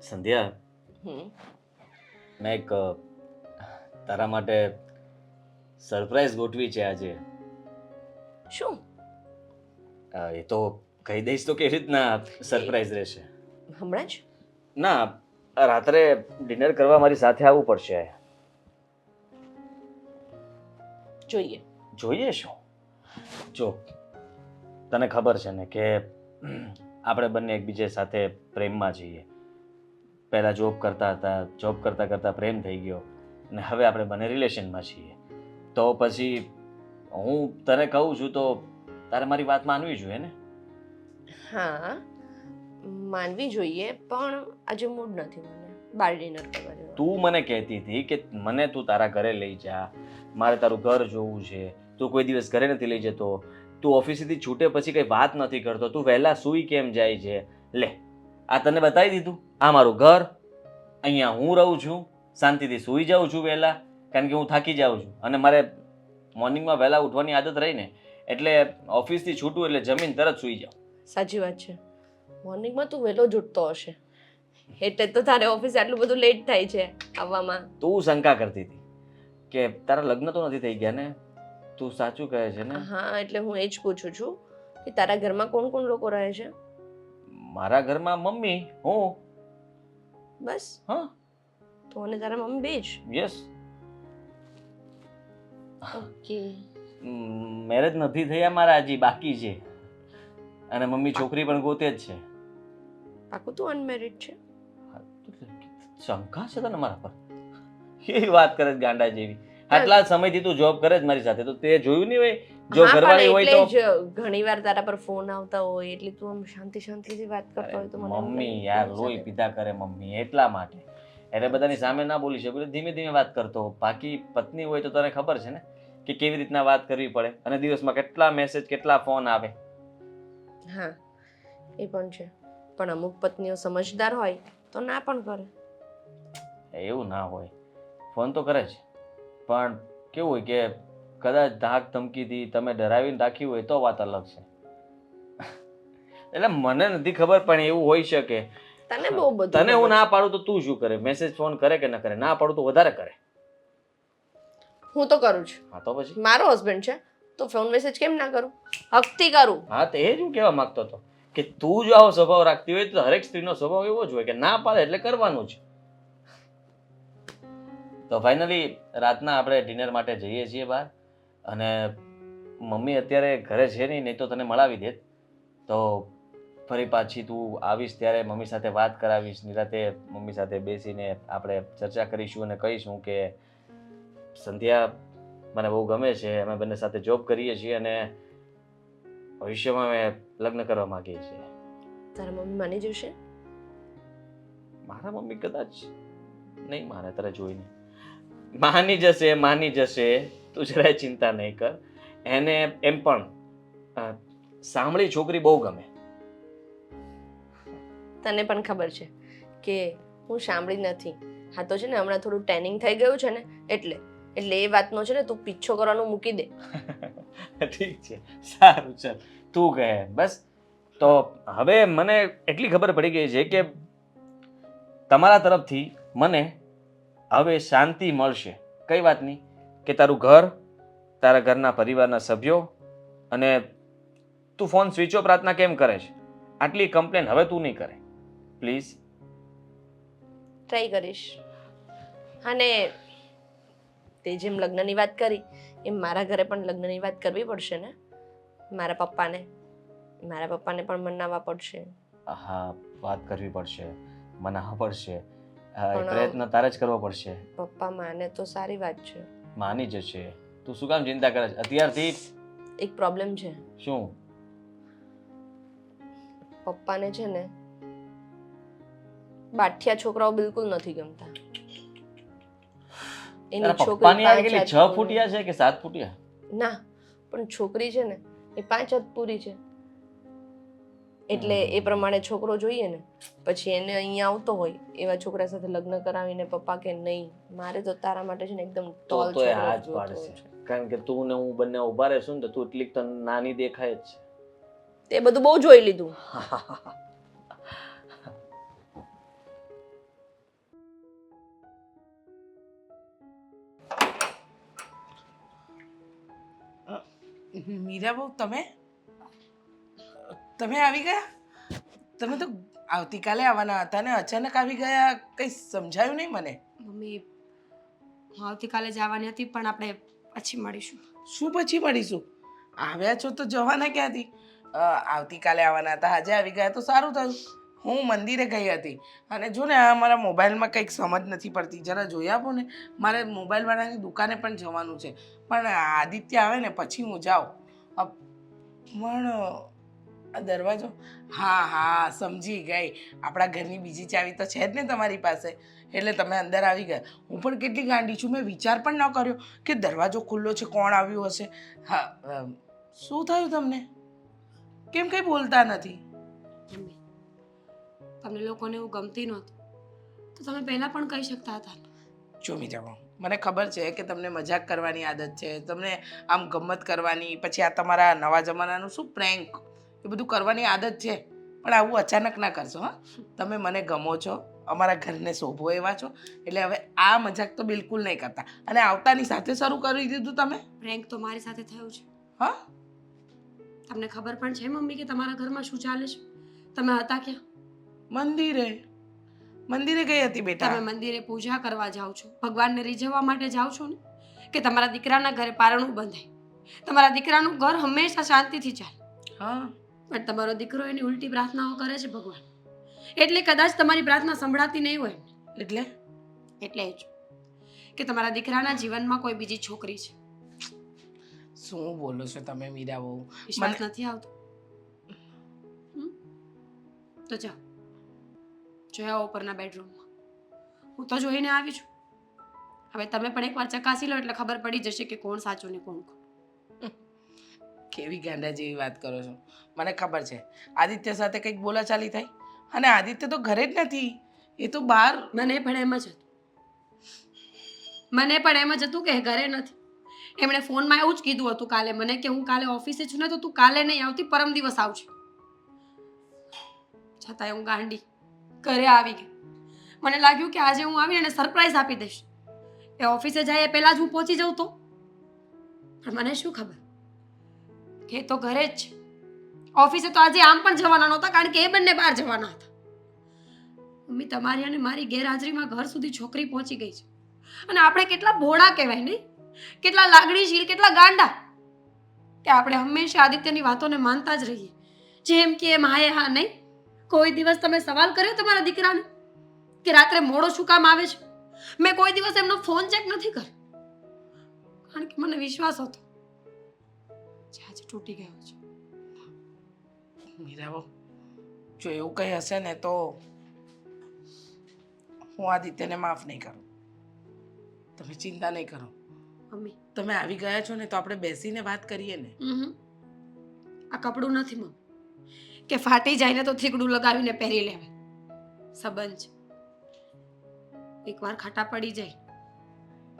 સંધ્યા, હમ મેં એક તારા માટે સરપ્રાઈઝ ગોઠવી છે આજે. શું એ તો કહી દઈશ તો કેવી રીતના સરપ્રાઈઝ રહેશે? હમણાં જ ના, રાત્રે ડિનર કરવા મારી સાથે આવવું પડશે. જોઈએ. જોઈએ શું? જો, તને ખબર છે ને કે આપણે બંને એકબીજા સાથે પ્રેમમાં છીએ. પહેલાં જોબ કરતા હતા, જોબ કરતાં કરતાં પ્રેમ થઈ ગયો અને હવે આપણે બંને રિલેશનમાં છીએ. તો પછી હું તને કહું છું તો તારે મારી વાત માનવી જોઈએ ને? હા, માનવી જોઈએ, પણ આજે મૂડ નથી મને બહાર ડિનર કરવા જવાનું. તું મને કહેતી હતી કે મને તું તારા ઘરે લઈ જા, મારે તારું ઘર જોવું છે. તું કોઈ દિવસ ઘરે નથી લઈ જતો, તું ઓફિસેથી છૂટે પછી કંઈ વાત નથી કરતો, તું વહેલા સૂઈ કેમ જાય છે. લે, આ તને બતાવી દીધું. આ મારું ઘર, અહીંયા હું રહું છું, શાંતિથી સૂઈ જાઉં છું વહેલા, કારણ કે હું થાકી જાઉં છું અને મારે મોર્નિંગમાં વહેલા ઉઠવાની આદત રહી ને, એટલે ઓફિસથી છૂટું એટલે જમીન તરત સૂઈ જાઉં. સાચી વાત છે. મોર્નિંગમાં તું વહેલો જ ઉઠતો હશે, એટલે તો તારે ઓફિસ આટલું બધું લેટ થાય છે આવવામાં. તું શંકા કરતી હતી કે તારા લગ્ન તો નથી થઈ ગયા ને? તું સાચું કહે છે ને? હા, એટલે હું એ જ પૂછું છું કે તારા ઘરમાં કોણ કોણ લોકો રહે છે? મારા ઘરમાં મમ્મી, હું. બસ? હા. તો અને તારા મમ્મી બે જ? યસ. ઓકે. મેરેજ નથી થયા મારા, હજી બાકી છે. અને મમ્મી છોકરી પણ ગોતે જ છે. પાકું તું અનમેરિડ છે? શંકા છે તને મારા પર? એ વાત કરે છે ગાંડા જેવી. આટલા સમયથી તું જોબ કરે જ મારી સાથે, તો તે જોયું નહીં હોય? જો ઘરવાળી હોય તો ઘણીવાર તારા પર ફોન આવતા હોય એટલે તું આમ શાંતિથી વાત કરતો હોય તો મને એવું મમ્મી લાગે યાર કે લોહી પીધા કરે મમ્મી, એટલા માટે. એટલે બધાની સામે ના બોલી શકું, ધીમે ધીમે વાત કરતો. બાકી પત્ની હોય તો તને ખબર છે ને કે કેવી રીતના વાત કરવી પડે, અને દિવસમાં કેટલા મેસેજ, કેટલા ફોન આવે. હા, એ પણ છે, પણ અમુક પત્નીઓ સમજદાર હોય તો ના પણ કરે. એવું ના હોય, ફોન તો કરે છે, પણ કેવું હોય કે કદાચ ધાક ધમકીથી તમે ડરાવીને રાખ્યું હોય તો વાત અલગ છે. એટલે મને નથી ખબર, પણ એવું હોઈ શકે. તને બહુ બધું તને હું ખબર ના છે. પાડું તો તું શું કરે? મેસેજ ફોન કરે કે ન કરે? ના પાડું તો વધારે કરે. હું તો કરું છું. હા તો પછી? મારો હસબન્ડ છે તો ફોન મેસેજ કેમ ના કરું? હકથી કરું. હા, તો એ જ હું કહેવા માંગતો હતો કે તું જો આવો સ્વભાવ રાખતી હોય તો હરેક સ્ત્રીનો સ્વભાવ એવો જ હોય કે ના પાડે એટલે કરવાનું જ. તો ફાઇનલી રાતના આપણે ડિનર માટે જઈએ છીએ બહાર, અને મમ્મી અત્યારે ઘરે છે નહીં તો તને મળાવી દેત. તો ફરી પાછી તું આવીશ ત્યારે મમ્મી સાથે વાત કરાવીશ, નિરાતે મમ્મી સાથે બેસીને આપણે ચર્ચા કરીશું અને કહીશું કે સંધ્યા મને બહુ ગમે છે, અમે બંને સાથે જોબ કરીએ છીએ અને ભવિષ્યમાં અમે લગ્ન કરવા માંગીએ છીએ. તારા મમ્મી માની જશે? મારા મમ્મી કદાચ નહીં માને તારે જોઈને. માની જશે, તું જરાય ચિંતા નહીં કર. એને એમ પણ સાંભળી છોકરી બહુ ગમે. તને પણ ખબર છે કે હું સાંભળી નથી. હા તો છે ને હમણાં થોડું ટેનિંગ થઈ ગયું છે ને એટલે એ વાતનો છે ને તું પીછો કરવાનું મૂકી દે. ઠીક છે, સારું, ચાલ તું કહે બસ. તો હવે મને એટલી ખબર પડી ગઈ છે કે તમારા તરફથી મને હવે શાંતિ મળશે. કઈ વાતની? કે તારું ઘર, તારા ઘરના પરિવારના સભ્યો, અને તું ફોન સ્વિચ ઓફ રાતના કેમ કરે છે, આટલી કમ્પ્લેન હવે તું નહીં કરે પ્લીઝ. ટ્રાય કરીશ. અને તે જેમ લગ્નની વાત કરી એમ મારા ઘરે પણ લગ્નની વાત કરવી પડશે ને. મારા પપ્પાને પણ મનાવવા પડશે. હા, વાત કરવી પડશે, મનાવવા પડશે, પણ પ્રયત્ન તારે જ કરવો પડશે. પપ્પા માને તો સારી વાત છે. માની જશે. તું શું કામ ચિંતા કરે છે અત્યારથી? એક પ્રોબ્લેમ છે. શું? પપ્પાને છે ને બાઠિયા છોકરાઓ બિલકુલ નથી ગમતા. એની પપ્પાની યાર છોકરી કેટલી 6 ફૂટિયા છે કે 7 ફૂટિયા? ના, પણ છોકરી છે ને એ 5 હાથ પૂરી છે. એટલે એ પ્રમાણે છોકરો જોઈએ ને. પછી એને અહીંયા આવતો હોય એવા છોકરા સાથે લગ્ન કરાવીને પપ્પા કે નહીં, મારે તો તારા માટે છે ને એકદમ ટોલ તો એ છોકરો હાથ જોતો પાડશે, છે. કારણ કે તું ને હું બંને ઊભા રહેશું ને તો તું એટલી તને નાની દેખાય જ છે. તે બધું બહુ જોઈ લીધું. મીરા બહુ તમે આવી ગયા? તમે તો આવતીકાલે આવવાના હતા ને અચાનક આવી ગયા, કંઈ સમજાયું નહીં મને. મમ્મી હું આવતીકાલે જવાની હતી પણ આપણે પછી મળીશું. શું પછી મળીશું? આવ્યા છો તો જવાના ક્યાંથી? આવતીકાલે આવવાના હતા, આજે આવી ગયા તો સારું થયું. હું મંદિરે ગઈ હતી અને જો ને આ મારા મોબાઈલમાં કંઈક સમજ નથી પડતી, જરા જોઈ આપો ને. મારે મોબાઈલવાળાની દુકાને પણ જવાનું છે, પણ આદિત્ય આવે ને પછી હું જાઉં. પણ આ દરવાજો, હા સમજી ગઈ. આપણા ઘરની બીજી ચાવી તો છે જ ને તમારી પાસે, એટલે તમે અંદર આવી ગયા. હું પણ કેટલી ગાંડી છું, મેં વિચાર પણ ન કર્યો કે દરવાજો ખુલ્લો છે, કોણ આવ્યું હશે. હા, શું થયું તમને? કેમ કંઈ બોલતા નથી? મમ્મી તમને લોકોને એવું ગમતી નહોતું તો તમે પહેલાં પણ કહી શકતા હતા ને. જો મીરા, મને ખબર છે કે તમને મજાક કરવાની આદત છે, તમને આમ ગમત કરવાની, પછી આ તમારા નવા જમાનાનું શું પ્રેન્ક, એ બધું કરવાની આદત છે. પણ આવું અચાનક ના કરશો. હા, તમે મને ગમો છો, અમારા ઘરને શોભો એવા છો, એટલે હવે આ મજાક તો બિલકુલ નહીં કરતા. અને આવતાની સાથે શરૂ કરી દીધું તમે. પ્રેન્ક તો મારી સાથે થયું છે. હા, તમને ખબર પણ છે મમ્મી કે તમારા ઘરમાં શું ચાલે છે? તમે હતા ક્યાં? મંદિરે ગઈ હતી બેટા. તમે મંદિરે પૂજા કરવા જાઓ છો, ભગવાનને રીઝવવા માટે જાઓ છો ને, કે તમારા દીકરાના ઘરે પારણું બંધાય, તમારા દીકરાનું ઘર હંમેશા શાંતિથી ચાલે. હા, પણ તમારો દીકરો એની ઉલટી પ્રાર્થનાઓ કરે છે ભગવાન, એટલે કદાચ તમારી પ્રાર્થના સંભળાતી નહીં હોય. એટલે જ કે તમારા દીકરાના જીવનમાં કોઈ બીજી છોકરી છે. શું બોલો છો તમે મીરા બહુ? વિશ્વાસ નથી આવતો? તો જાઓ જોયા ઉપરના બેડરૂમમાં, હું તો જોઈને આવી છું. હવે તમે પણ એકવાર ચકાસી લો એટલે ખબર પડી જશે કે કોણ સાચું ને કોણ ખોટું. કેવી ગાંડા જેવી વાત કરો છો. મને ખબર છે આદિત્ય સાથે કંઈક બોલાચાલી થઈ, અને આદિત્ય તો ઘરે જ નથી, એ તો બહાર. મને પણ એમ જ હતું કે ઘરે નથી. એમણે ફોનમાં એવું જ કીધું હતું કાલે મને કે હું કાલે ઓફિસે છું ને તો તું કાલે નહીં આવતી, પરમ દિવસ આવશે. છતાંય હું ગાંડી ઘરે આવી ગઈ. મને લાગ્યું કે આજે હું આવીને એને સરપ્રાઈઝ આપી દઈશ, એ ઓફિસે જાય એ પહેલાં જ હું પહોંચી જાઉં તો. પણ મને શું ખબર કે એ તો ઘરે જ છે. ઓફિસે તો આજે આમ પણ જવાના નહોતા કારણ કે એ બંને બહાર જવાના હતા. મમ્મી તમારી અને મારી ગેરહાજરીમાં ઘર સુધી છોકરી પહોંચી ગઈ છે, અને આપણે કેટલા ભોળા કહેવાય નહીં, કેટલા લાગણીશીલ, કેટલા ગાંડા કે આપણે હંમેશા આદિત્યની વાતોને માનતા જ રહીએ. જેમ કે એમ હાય હા નહીં. કોઈ દિવસ તમે સવાલ કર્યો તમારા દીકરાને કે રાત્રે મોડો શું કામ આવે છે? મેં કોઈ દિવસ એમનો ફોન ચેક નથી કર્યો, કારણ કે મને વિશ્વાસ હતો જે આજે તૂટી ગયો છે. મીરાબો, જો એવું કંઈ હશે ને તો હું આદિત્યને માફ નહીં કરું. તમે ચિંતા નહીં કરો. મમ્મી તમે આવી ગયા છો ને તો આપણે બેસીને વાત કરીએ ને. આ કપડું નથી મમ્મી કે ફાટી જાય ને તો થીગડું લગાવીને પહેરી લેવાય. સંબંધ છે, એકવાર ખાટા પડી જાય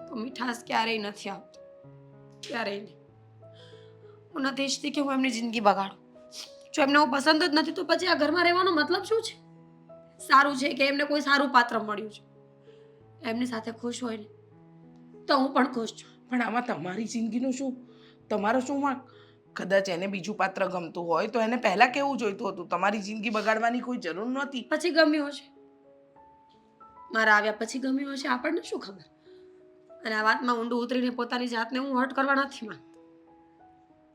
તો મીઠાશ ક્યારેય નથી આવતી, ક્યારેય નહીં. હું નથી ઈચ્છતી કે હું એમની જિંદગી બગાડું. જો એમને હું પસંદ જ નથી તો પછી આ ઘરમાં રહેવાનો મતલબ શું છે? સારું છે કે એમને કોઈ સારું પાત્ર મળ્યું છે, એમની સાથે ખુશ હોય ને તો હું પણ ખુશ છું. પણ આમાં તમારી જિંદગીનું શું, તમારો શું વાંક? કદાચ એને બીજું પાત્ર ગમતું હોય તો એને પહેલા કેવું જોઈતું હતું? તમારી જિંદગી બગાડવાની કોઈ જરૂર નહોતી. પછી ગમ્યું હશે, મારા આવ્યા પછી ગમ્યું હશે, આપણને શું ખબર. અને આ વાતમાં ઊંડું ઉતરીને પોતાની જાતને હું હર્ટ કરવા નથી માંગતી.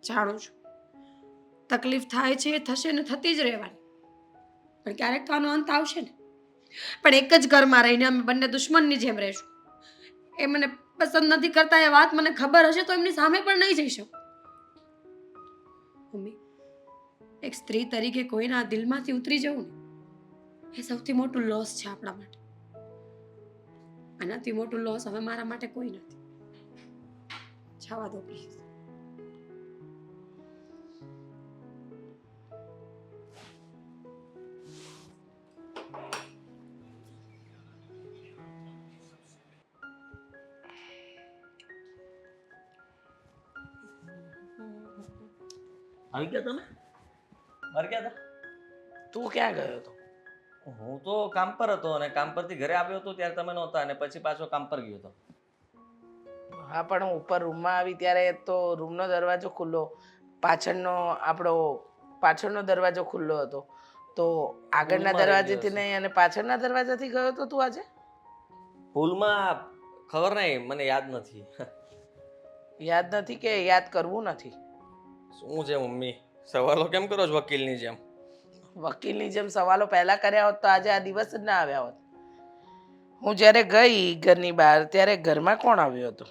જાણું છું તકલીફ થાય છે, એ થશે ને થતી જ રહેવાની, પણ ક્યારેક તો આનો અંત આવશે ને. પણ એક જ ઘરમાં રહીને અમે બંને દુશ્મનની જેમ રહીશું. એ મને પસંદ નથી કરતા એ વાત મને ખબર હશે તો એમની સામે પણ નહીં જઈ શકું. મમ્મી, એક સ્ત્રી તરીકે કોઈના દિલમાંથી ઉતરી જવું ને એ સૌથી મોટું લોસ છે આપણા માટે. આનાથી મોટું લોસ હવે મારા માટે કોઈ નથી. જવા દો પ્લીઝ. આવી ગયા તમે? બહાર ગયા હતા? તું ક્યાં ગયો હતો? હું તો કામ પર હતો અને કામ પરથી ઘરે આવ્યો હતો ત્યારે તમે નહોતા અને પછી પાછો કામ પર ગયો હતો. હા, પણ હું ઉપર રૂમમાં આવી ત્યારે તો રૂમનો દરવાજો ખુલ્લો પાછળનો દરવાજો ખુલ્લો હતો તો આગળના ભૂલમાં રહી દરવાજેથી ગયો નહીં અને પાછળના દરવાજાથી ગયો તો તું આજે? ભૂલમાં ખબર નહીં, મને યાદ નથી. યાદ નથી કે યાદ કરવું નથી? શું છે મમ્મી, સવાલો કેમ કરો છો વકીલની જેમ? વકીલની જેમ સવાલો પહેલા કર્યા હોત તો આજે આ દિવસ જ ના આવ્યા હોત. હું જ્યારે ગઈ ઘરની બહાર ત્યારે ઘરમાં કોણ આવ્યું હતું?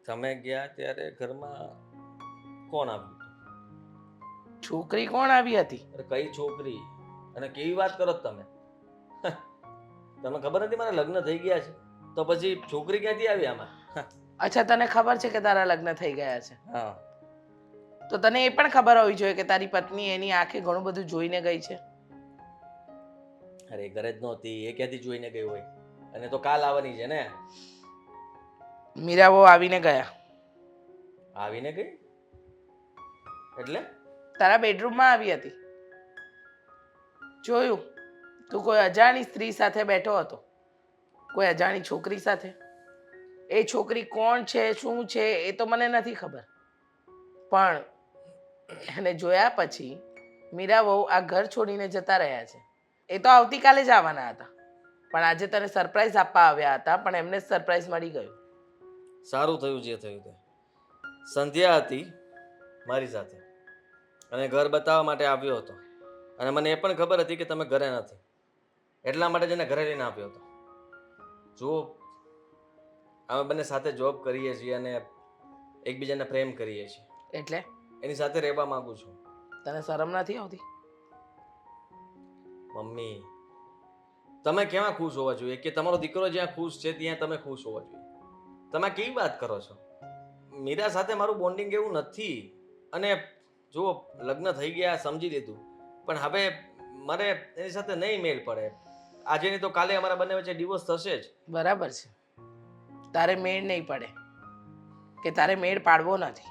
તમે ગયા ત્યારે ઘરમાં કોણ આવ્યું? છોકરી કોણ આવી હતી? અરે કઈ છોકરી અને કેવી વાત કરો છો તમે? તમને ખબર નથી મારા લગ્ન થઈ ગયા છે, તો પછી છોકરી ક્યાંથી આવી આમાં? અચ્છા, તને ખબર છે કે તારા લગ્ન થઈ ગયા છે? હા, તો તને એ પણ ખબર હોવી જોઈએ કે તારી પત્ની એની આંખે ઘણું બધું જોઈને ગઈ છે. અરે ઘરે જ નહોતી, એ ક્યાંથી જોઈને ગઈ હોય? અને તો કાલ આવવાની છે ને. મીરાઓ આવીને ગયા. આવીને ગઈ એટલે? તારા બેડરૂમમાં આવી હતી. જોયું તું કોઈ અજાણી સ્ત્રી સાથે બેઠો હતો, કોઈ અજાણી છોકરી સાથે. એ છોકરી કોણ છે શું છે એ તો મને નથી ખબર, પણ એને જોયા પછી મીરા વહુ આ ઘર છોડીને જતા રહ્યા છે. એ તો આવતીકાલે જ આવવાના હતા, પણ આજે તને સરપ્રાઈઝ આપવા આવ્યા હતા, પણ એમને જ સરપ્રાઈઝ મળી ગયું. સારું થયું જે થયું તે. સંધ્યા હતી મારી સાથે અને ઘર બતાવવા માટે આવ્યો હતો, અને મને એ પણ ખબર હતી કે તમે ઘરે નથી, એટલા માટે જ એને ઘરે લઈને આવ્યો હતો. જુઓ, અમે બંને સાથે જોબ કરીએ છીએ અને એકબીજાને પ્રેમ કરીએ છીએ, એટલે એની સાથે રહેવા માંગુ છું. તને શરમ નથી આવતી? મમ્મી, તમે કેવા ખુશ હોવા જોઈએ કે તમારો દીકરો જ્યાં ખુશ છે ત્યાં તમે ખુશ હોવા જોઈએ? તમે કેવી વાત કરો છો? મીરા સાથે મારું બોન્ડિંગ એવું નથી, અને જુઓ લગ્ન થઈ ગયા સમજી લીધું, પણ હવે મારે એની સાથે નહીં મેળ પડે. આજે નહીં તો કાલે અમારા બંને વચ્ચે ડિવોર્સ થશે જ. બરાબર છે, તારે મેળ નહીં પડે કે તારે મેળ પાડવો નથી,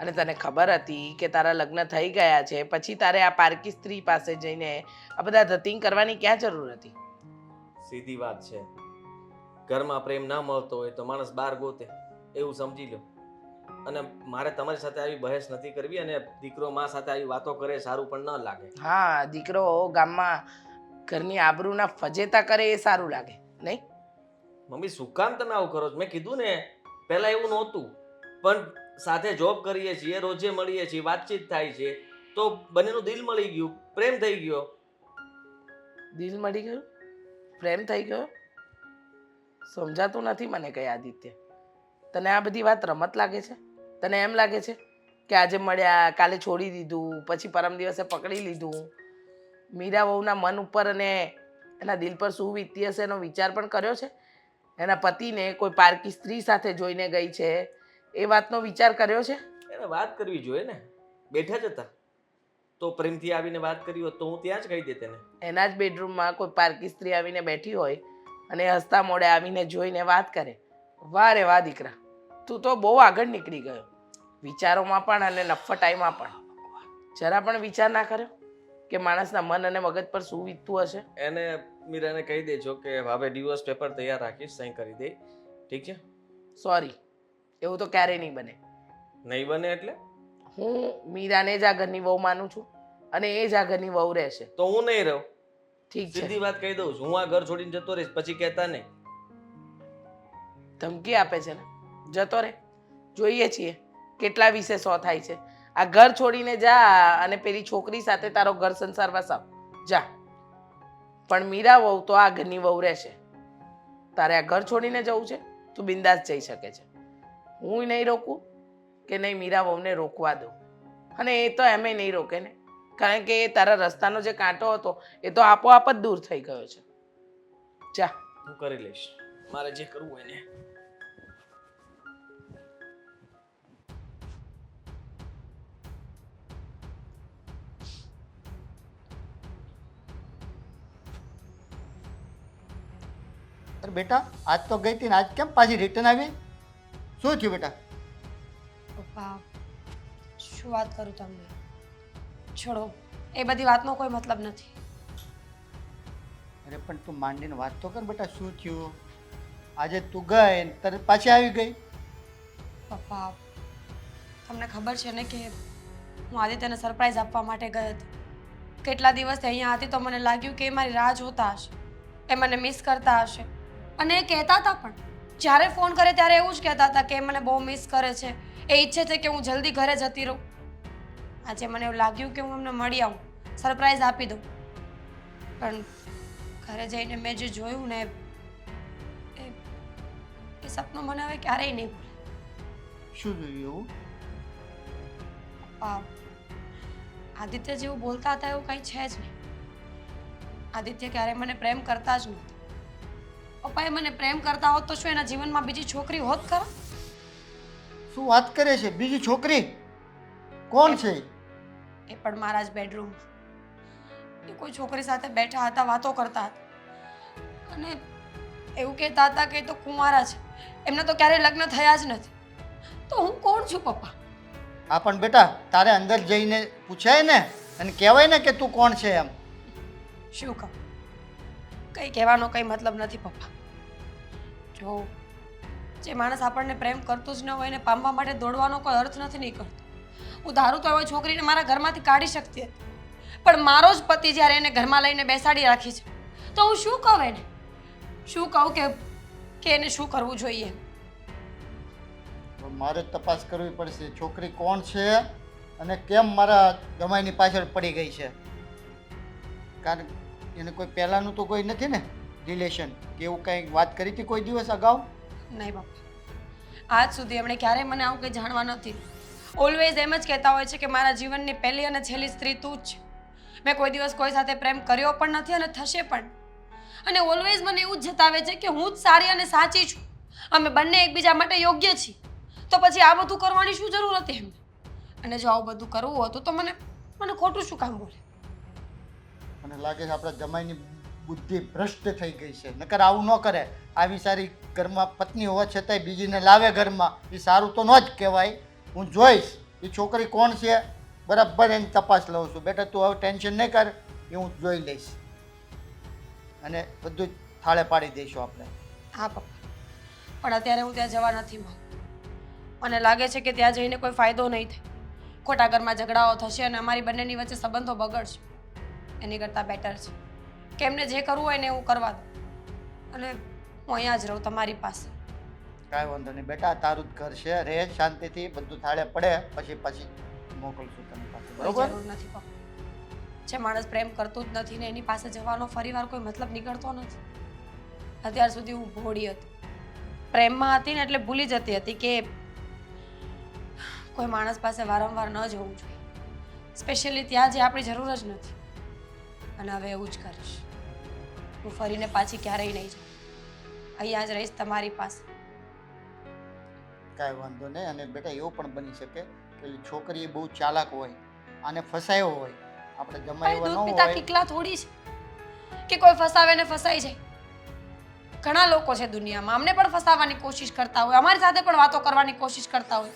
અને તને ખબર હતી કે તારા લગ્ન થઈ ગયા છે, પછી તારે આ પારકી સ્ત્રી પાસે જઈને આ બધા ધતિંગ કરવાની ક્યાં જરૂર હતી? સીધી વાત છે, ઘરમાં પ્રેમ ના મળતો હોય તો માણસ બહાર ગોતે, એવું સમજી લો. અને મારે તમારી સાથે આવી બહેસ નથી કરવી, અને દીકરો માં સાથે આવી વાતો કરે સારું પણ ન લાગે. હા, દીકરો ગામમાં ઘરની આબરૂના ફજેતા કરે એ સારું લાગે નહીં? મમ્મી શું કામ તમે આવું કરો છો? મેં કીધું ને પહેલા એવું નહોતું, પણ સાથે જોબ કરીએ છીએ, રોજે મળીએ છીએ, વાતચીત થાય છે, તો બંનેનું દિલ મળી ગયું, પ્રેમ થઈ ગયો. દિલ મળી ગયું, પ્રેમ થઈ ગયો? સમજાતું નથી મને કઈ આદિત્ય. તને આ બધી વાત રમત લાગે છે? તને એમ લાગે છે કે આજે મળ્યા કાલે છોડી દીધું, પછી પરમ દિવસે પકડી લીધું? મીરા વહુના મન ઉપર અને એના દિલ પર શું વીતી હશે એનો વિચાર પણ કર્યો છે? એના પતિને કોઈ પારકી સ્ત્રી સાથે જોઈને ગઈ છે એ વાતનો વિચાર કર્યો છે? એને વાત કરવી જોઈએ ને, બેઠા જ હતા તો પ્રેમથી આવીને વાત કરી હોત તો હું ત્યાં જ કહી દેત એને. એના જ બેડરૂમમાં કોઈ પારકી સ્ત્રી આવીને બેઠી હોય અને હસતા મોડે આવીને જોઈને વાત કરે. વાહ રે વાહ દીકરા, તું તો બહુ આગળ નીકળી ગયો, વિચારોમાં પણ અને નફટાઈમાં પણ. જરા પણ વિચાર ના કર્યો કે માણસના મન અને મગજ પર શું વીતતું હશે? એને મીરાને કહી દેજો કે હવે ડિવોર્સ પેપર તૈયાર રાખીશ, સહી કરી દે. ઠીક છે? સોરી, એવું તો ક્યારેય નહીં બને. નહીં બને એટલે? હું મીરાને જ આ ઘરની વહુ માનું છું અને એ જ આ ઘરની વહુ રહેશે. તો હું નહીં રહું. ઠીક છે, સીધી વાત કહી દઉં છું, હું આ ઘર છોડીને જતો રહીશ, પછી કહેતા નહીં. ધમકી આપે છે ને? જતો રે, જોઈએ છીએ કેટલા વિશે 100 થાય છે. આ ઘર છોડીને જા અને પેલી છોકરી સાથે તારો ઘર સંસાર વસાવ, જા. પણ મીરા વહુ તો આ ઘરની વહુ રહેશે. તારે આ ઘર છોડીને જવું છે, તું બિંદાસ જઈ શકે છે. હું નહીં રોકું કે નહીં મીરા વહુને રોકવા દઉં, અને એ તો એમે નહીં રોકે ને, કારણ કે એ તારા રસ્તાનો જે કાંટો હતો એ તો આપોઆપ જ દૂર થઈ ગયો છે. જા. હું કરી લઈશ મારે જે કરવું હોય ને. અરે બેટા, આજ તો ગઈ હતી ને આજ કેમ પાછી રિટર્ન આવી? શું થયું બેટા? પપ્પા શું વાત કરું તમને, છોડો, એ બધી વાતનો કોઈ મતલબ નથી. અરે પણ તું માંડીને વાત તો કર બેટા, શું થયું? આજે તું ગઈ ને તરત પાછી આવી ગઈ. પપ્પા તમને ખબર છે ને કે હું આદિત્યને સરપ્રાઈઝ આપવા માટે ગઈ હતી. કેટલા દિવસથી અહીંયા હતી તો મને લાગ્યું કે એ મારી રાહ જોતા હશે, એ મને મિસ કરતા હશે. અને એ કહેતા હતા પણ, જ્યારે ફોન કરે ત્યારે એવું જ કહેતા હતા કે એ મને બહુ મિસ કરે છે, એ ઈચ્છે છે કે હું જલ્દી ઘરે જતી રહું. આજે મને એવું લાગ્યું કે હું એમને મળી આવું, સરપ્રાઈઝ આપી દઉં. પણ ઘરે જઈને મેં જે જોયું ને એ સપનું મને હવે ક્યારેય નહીં ભૂલે. શું જોયું એવું? પપ્પા, આદિત્ય જેવું બોલતા હતા એવું કંઈ છે જ નહીં. આદિત્ય ક્યારેય મને પ્રેમ કરતા જ નહોતા. પપ્પા, એ મને પ્રેમ કરતા હોત તો શું એના જીવનમાં બીજી છોકરી હોત ખરા? શું વાત કરે છે? બીજી છોકરી? કોણ છે? એ પણ મારા જ બેડરૂમમાં. એ કોઈ છોકરી સાથે બેઠા હતા, વાતો કરતા હતા અને એવું કહેતા હતા કે એ તો કુંવારા છે, એમને તો ક્યારેય લગ્ન થયા જ નથી. તો હું કોણ છું પપ્પા? હા પણ બેટા, તારે અંદર જઈને પૂછાય ને અને કહેવાય ને કે તું કોણ છે એમ. શું કહું? કંઈ કહેવાનો કંઈ મતલબ નથી પપ્પા. જો જે માણસ આપણને પ્રેમ કરતું જ ન હોય એને પામવા માટે દોડવાનો કોઈ અર્થ નથી નીકળતો. હું ધારું તો હવે છોકરીને મારા ઘરમાંથી કાઢી શકતી હતી, પણ મારો જ પતિ જ્યારે એને ઘરમાં લઈને બેસાડી રાખી છે તો હું શું કહું એને? શું કહું કે એને શું કરવું જોઈએ? તો મારે તપાસ કરવી પડશે, છોકરી કોણ છે અને કેમ મારા જમાઈની પાછળ પડી ગઈ છે. કારણ એને કોઈ પહેલાંનું તો કોઈ નથી ને રિલેશન કે એવું કંઈ વાત કરી હતી કોઈ દિવસ અગાઉ? નહીં બાપા, આજ સુધી એમણે ક્યારેય મને આવું કંઈ જાણવા નથી. ઓલવેઝ એમ જ કહેતા હોય છે કે મારા જીવનની પહેલી અને છેલ્લી સ્ત્રી તું જ છે. મેં કોઈ દિવસ કોઈ સાથે પ્રેમ કર્યો પણ નથી અને થશે પણ. અને ઓલવેઝ મને એવું જ જતાવે છે કે હું જ સારી અને સાચી છું, અમે બંને એકબીજા માટે યોગ્ય છીએ. તો પછી આ બધું કરવાની શું જરૂર હતી એમને? અને જો આવું બધું કરવું હતું તો મને ખોટું શું કામ બોલે? મને લાગે છે આપણા જમાઈની બુદ્ધિ ભ્રષ્ટ થઈ ગઈ છે. નકર આવું ન કરે. આવી સારી ઘરમાં પત્ની હોવા છતાંય બીજીને લાવે ઘરમાં, એ સારું તો ન જ કહેવાય. હું જોઈશ એ છોકરી કોણ છે, બરાબર એની તપાસ લઉં છું. બેટા તું હવે ટેન્શન નહીં કર, એ હું જોઈ લઈશ અને બધું જ થાળે પાડી દઈશું આપણે. હા પપ્પા, પણ અત્યારે હું ત્યાં જવા નથી માંગતી. મને લાગે છે કે ત્યાં જઈને કોઈ ફાયદો નહીં થાય. ખોટા ઘરમાં ઝઘડાઓ થશે અને અમારી બંનેની વચ્ચે સંબંધો બગડશે. એની કરતાં બેટર છે કે એમને જે કરવું હોય ને એવું કરવા દો અને હું અહીંયા જ રહું તમારી પાસે. કાંઈ વાંધો નહીં બેટા, તારું જ ઘર છે, રહે શાંતિથી, બધું થાળે પડે પછી મોકલશું તને પાસે, કોઈ બરોબર? જરૂર નથી પપ્પા. જે માણસ પ્રેમ કરતું જ નથી ને એની પાસે જવાનો ફરીવાર કોઈ મતલબ નીકળતો નથી. અત્યાર સુધી હું ભોળી હતી, પ્રેમમાં હતી ને એટલે ભૂલી જતી હતી કે કોઈ માણસ પાસે વારંવાર ન જવું જોઈએ, સ્પેશિયલી ત્યાં જે આપણી જરૂર જ નથી. અને હવે એવું જ કરીશ. હું ફરીને પાછી ક્યારેય નહીં જાઉં, અહીંયા જ રહીશ તમારી પાસે. કાંઈ વાંધો નહીં. અને બેટા એવું પણ બની શકે કે પેલી છોકરી બહુ ચાલાક હોય, આને ફસાયો હોય, આપણે જમાઈ દૂધ ન પીતા હોય. કિકલા થોડી છે કે કોઈ ફસાવે ને ફસાઈ જાય. ઘણા લોકો છે દુનિયામાં, અમને પણ ફસાવવાની કોશિશ કરતા હોય, અમારી સાથે પણ વાતો કરવાની કોશિશ કરતા હોય,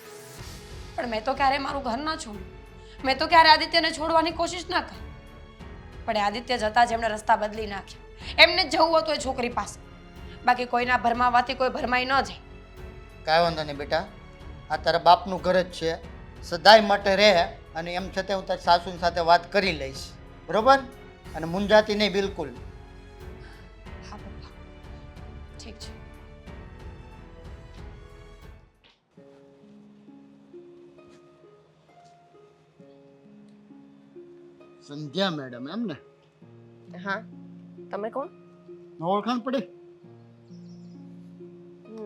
પણ મેં તો ક્યારેય મારું ઘર ન છોડ્યું. મેં તો ક્યારે આદિત્યને છોડવાની કોશિશ ના કરી. પણ એ આદિત્ય જતા જ એમણે રસ્તા બદલી નાખ્યા. એમને જ જવું હતું એ છોકરી પાસે, બાકી કોઈના ભરમાવાથી કોઈ ભરમાઈ ન જાય. કાંઈ વાંધો નહીં બેટા, આ તારા બાપનું ઘર જ છે, સદાય માટે રહે. અને એમ છતાં હું તારી સાસુની સાથે વાત કરી લઈશ, બરોબર? અને મુંજાતી નહીં બિલકુલ. હા પપ્પા, ઠીક છે. સંધ્યા મેડમ એમ ને? હા, તમે કોણ? ઓળખાણ પડી?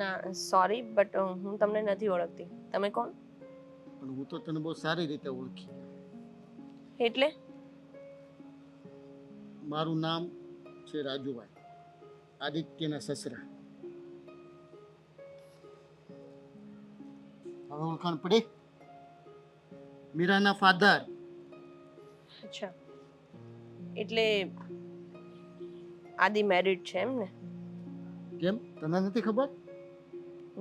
ના સોરી, બટ હું તમને નથી ઓળખતી. તમે કોણ? પણ હું તો તને બહુ સારી રીતે ઓળખી. એટલે મારું નામ છે રાજુભાઈ, આદિત્યના સસરા. હવે ઓળખાણ પડી? મીરાના ફાધર. અચ્છા, એટલે આદિ મેરિડ છે એમ ને? કેમ, તને નથી ખબર?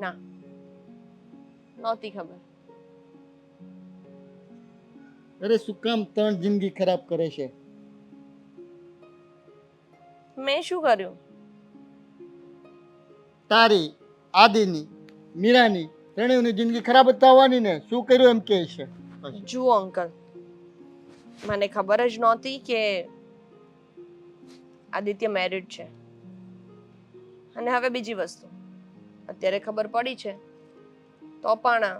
ના, નહોતી ખબર. અરે શું કામ ત્રણ જિંદગી ખરાબ કરે છે? મેં શું કર્યું? તારી, આદિની, મીરાની, ત્રણેયની જિંદગી ખરાબ જ થવાની ને. શું કર્યું એમ કહે છે? જુઓ અંકલ, મને ખબર જ નહોતી કે આદિત્ય મેરિડ છે. અને હવે બીજી વસ્તુ, અત્યારે ખબર પડી છે તો પણ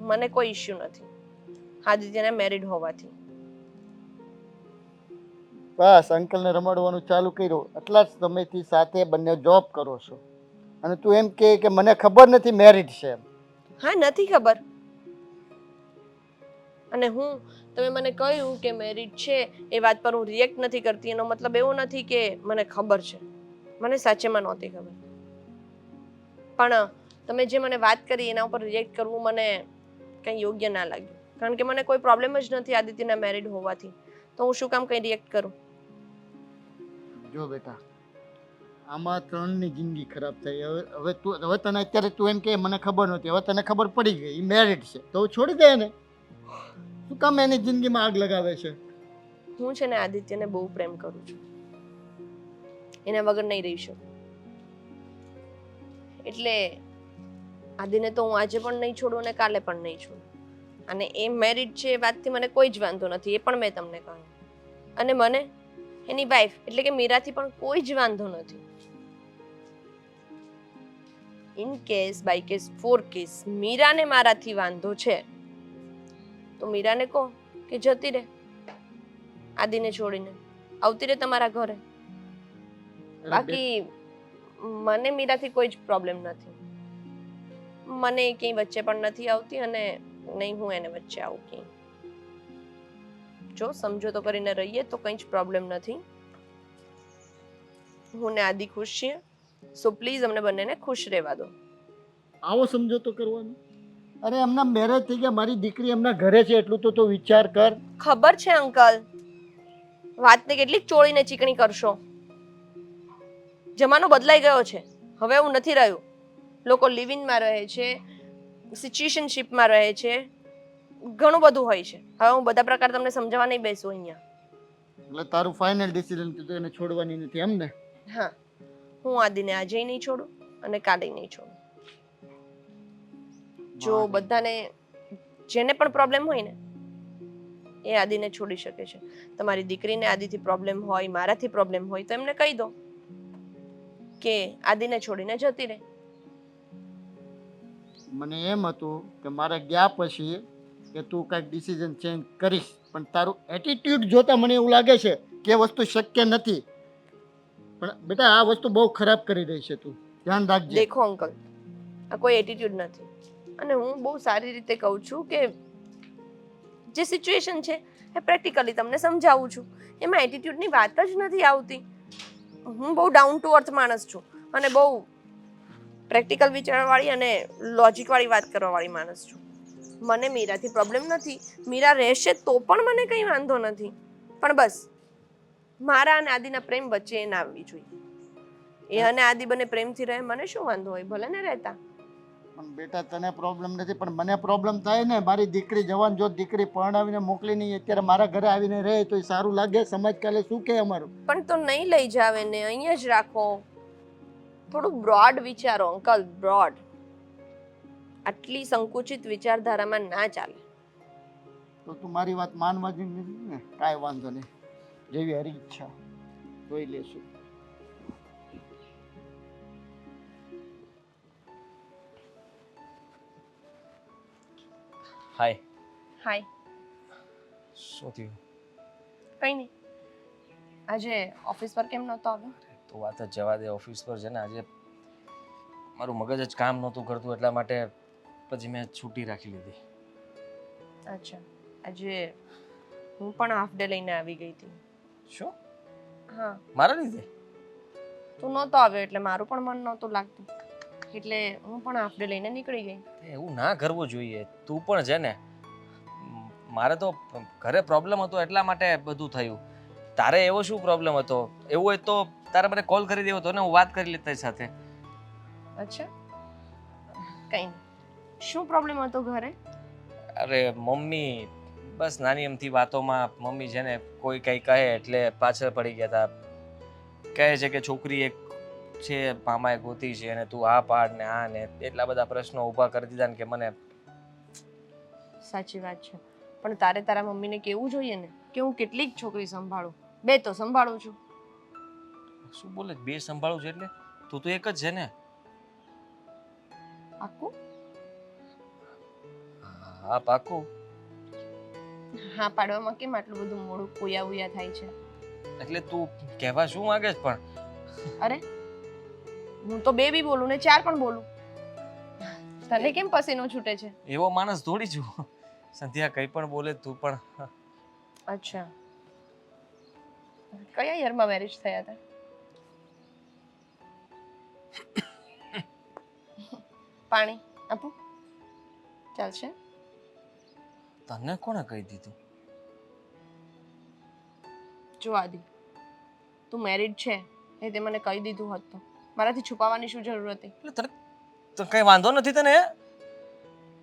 મને કોઈ ઇશ્યુ નથી આદિત્યને મેરિડ હોવાથી. બસ અંકલને રમાડવાનું ચાલુ કર્યું. એટલા જ સમયથી સાથે બંને જોબ કરો છો અને તું એમ કહે કે મને ખબર નથી મેરિડ છે એમ. હા, નથી ખબર. અને તમે મને કહ્યું કે મેરિડ છે એ વાત પર હું રિએક્ટ નથી કરતી, એનો મતલબ એવો નથી કે મને ખબર છે. મને સાચેમાં નહોતી ખબર. પણ તમે જે મને વાત કરી એના ઉપર રિએક્ટ કરવું મને કંઈ યોગ્ય ના લાગ્યું. કારણ કે મને કોઈ પ્રોબ્લેમ જ નથી આદિત્યના મેરિડ હોવાથી, તો હું શું કામ કંઈ રિએક્ટ કરું? જો બેટા, આમાં ત્રણની જિંદગી ખરાબ થઈ. હવે તને અત્યારે તું એમ કે મને ખબર નહોતી, હવે તને ખબર પડી ગઈ એ મેરિડ છે તો છોડી દે ને. શું કામ એની જિંદગીમાં આગ લગાવે છે? હું છે ને આદિત્યને બહુ પ્રેમ કરું છું, એના વગર નહીં રહી શકું. એટલે આદિને તો હું આજે પણ નહીં છોડું અને કાલે પણ નહીં છોડું. અને એ મેરિડ છે એ વાતથી મને કોઈ જ વાંધો નથી, એ પણ મેં તમને કહ્યું. અને મને એની વાઈફ એટલે કે મીરાથી પણ કોઈ જ વાંધો નથી. In case by case for case મીરાને મારાથી વાંધો છે તો મીરાને કહો કે જતી રહે આદિને છોડીને, આવતી રહે તમારા ઘરે. બાકી મને મીરાથી કોઈ જ પ્રોબ્લેમ નથી. મને એ ક્યાંય વચ્ચે પણ નથી આવતી અને નહીં હું એને વચ્ચે આવું ક્યાંય. જો સમજોતો કરીને રહીએ તો કંઈ જ પ્રોબ્લેમ નથી. હું ને આદિ ખુશ છીએ, સો પ્લીઝ અમને બંનેને ખુશ રહેવા દો. આવો સમજોતો કરવાનો? અરે એમના મેરેજ થઈ ગયા, મારી દીકરી એમના ઘરે છે એટલું તો વિચાર કર. ખબર છે અંકલ, વાતને કેટલીક ચોળીને ચીકણી કરશો. જમાનો બદલાઈ ગયો છે, હવે એવું નથી રહ્યું. લોકો લિવ ઇનમાં રહે છે, સિચ્યુએશનશિપમાં રહે છે, ઘણું બધું હોય છે. હવે હું બધા પ્રકાર તમને સમજાવવા નહીં બેસું અહીંયા. એટલે તારું ફાઇનલ ડિસિઝન કે એને છોડવાની નથી એમ ને? હા, હું આદિને આજે નહીં છોડું અને કાલે નહીં છોડું. જો બધાને જેને પણ પ્રોબ્લેમ હોય ને એ આદિને છોડી શકે છે. તમારી દીકરીને આદિથી પ્રોબ્લેમ હોય, મારાથી પ્રોબ્લેમ હોય તો એમને કહી દો કે આદિને છોડીને જતી રહે. મને એમ હતું કે મારે ગયા પછી કે તું કાંઈક ડિસિઝન ચેન્જ કરીશ, પણ તારું એટીટ્યુડ જોતા મને એવું લાગે છે કે એ વસ્તુ શક્ય નથી. પણ બેટા આ વસ્તુ બહુ ખરાબ કરી રહી છે, તું ધ્યાન રાખજે. દેખો અંકલ, આ કોઈ એટીટ્યુડ નથી અને હું બહુ સારી રીતે કહું છું કે જે સિચ્યુએશન છે એ પ્રેક્ટિકલી તમને સમજાવું છું. એમાં એટીટ્યુડની વાત જ નથી આવતી. હું બહુ ડાઉન ટુ અર્થ માણસ છું અને બહુ પ્રેક્ટિકલ વિચારવાળી અને લોજિકવાળી વાત કરવાવાળી માણસ છું. મને મીરાથી પ્રોબ્લેમ નથી, મીરા રહેશે તો પણ મને કંઈ વાંધો નથી. પણ બસ મારા અને આદિના પ્રેમ વચ્ચે એ ના આવવી જોઈએ. એ અને આદિ બંને પ્રેમથી રહે, મને શું વાંધો હોય, ભલે ને રહેતા. પણ બેટા તને પ્રોબ્લેમ નથી પણ મને પ્રોબ્લેમ થાય ને. મારી દીકરી જવાન જો દીકરી પરણાવીને મોકલી નહીં, અત્યારે મારા ઘરે આવીને રહે તો એ સારું લાગે? સમાજ કાલે શું કહે અમારું? પણ તો નહીં લઈ જાવ એને, અહીંયા જ રાખો. થોડું બ્રોડ વિચારો અંકલ, બ્રોડ. આટલી સંકુચિત વિચારધારામાં ના ચાલે. તો તું મારી વાત માનવા જ નથી ને? કાંઈ વાંધો નહીં, જેવી હરી ઈચ્છા જોઈ લેશું. હાય. હાય. શું થયું? કંઈ નહીં. આજે ઓફિસ પર કેમ નહોતો આવ્યો? તો વાત જ જવા દે. ઓફિસ પર છે ને આજે મારું મગજ જ કામ નહોતું કરતું, એટલા માટે પછી મેં છૂટી રાખી લીધી. અચ્છા, આજે હું પણ હાફ ડે લઈને આવી ગઈ હતી. શું? હા, મારા લીધે? તું નહોતો આવ્યો એટલે મારું પણ મન નહોતું લાગતું, એટલે હું પણ હાફ ડે લઈને નીકળી ગઈ. એવું ના કરવું જોઈએ. તું પણ છે ને, મારે તો ઘરે પ્રોબ્લેમ હતો એટલા માટે બધું થયું. તારે એવો શું પ્રોબ્લેમ હતો? એવું હોય તો તારે મને કોલ કરી દેવો તો ને, હું વાત કરી લેત તારી સાથે. અચ્છા, કંઈ નહીં. શું પ્રોબ્લેમ હતો ઘરે? અરે મમ્મી બસ નાની અમથી વાતોમાં મમ્મી છે ને કોઈ કંઈ કહે એટલે પાછળ પડી ગયા હતા. કહે છે કે છોકરી એક છે મામાએ ગોતી છે અને તું આ પાડ ને આ ને એટલા બધા પ્રશ્નો ઊભા કરી દીધા ને કે મને. સાચી વાત છે. પણ તારે તારા મમ્મીને કહેવું જોઈએ ને કે હું કેટલીક છોકરી સંભાળું. 2 તો સંભાળું છું. શું બોલે છે? 2 સંભાળું છે એટલે તું તો એક જ છે ને. પાક્કું? હા પાક્કું. હા પાડવામાં કેમ આટલું બધું મોડું ઉયા થાય છે? એટલે તું કહેવા શું માંગે છે પણ? અરે હું તો 2 બી બોલું ને 4 પણ બોલું. તને કેમ પસીનો છૂટે છે? એવો માણસ થોડી છું. સંધ્યા કઈ પણ બોલે તું પણ. અચ્છા, કયા યરમાં મેરેજ થયા હતા? પાણી આપું? ચાલશે? તને કોણે કહી દીધું? જો આદિ, તું મેરિડ છે એ તે મને કહી દીધું હોત તો મારાથી છુપાવવાની શું જરૂર હતી? એટલે તને તો કઈ વાંધો નથી તને?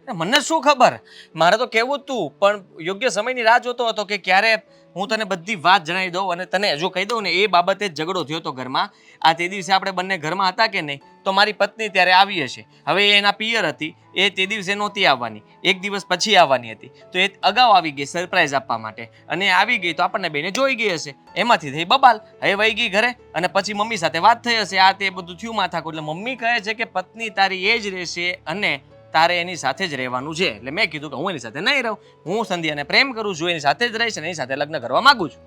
મને શું ખબર, મારે તો કેવું જ તું, પણ યોગ્ય સમયની રાહ જોતો હતો કે ક્યારે હું તને બધી વાત જણાવી દઉં અને તને જો કહી દઉં ને એ બાબતે જ ઝઘડો થયો હતો ઘરમાં. આ તે દિવસે આપણે બંને ઘરમાં હતા કે નહીં, તો મારી પત્ની ત્યારે આવી હશે. હવે એ એના પિયર હતી, એ તે દિવસે નહોતી આવવાની, 1 દિવસ પછી આવવાની હતી. તો એ અગાઉ આવી ગઈ સરપ્રાઈઝ આપવા માટે, અને આવી ગઈ તો આપણને બેને જોઈ ગઈ હશે. એમાંથી થઈ બબાલ. હવે વહી ગઈ ઘરે અને પછી મમ્મી સાથે વાત થઈ હશે, આ તે બધું થયું માથાકૂટ. એટલે મમ્મી કહે છે કે પત્ની તારી એ જ રહેશે અને તારે એની સાથે જ રહેવાનું છે. એટલે મેં કીધું કે હું એની સાથે નહીં રહું, હું સંધ્યાને પ્રેમ કરું છું, એની સાથે જ રહીશ અને એની સાથે લગ્ન કરવા માંગુ છું.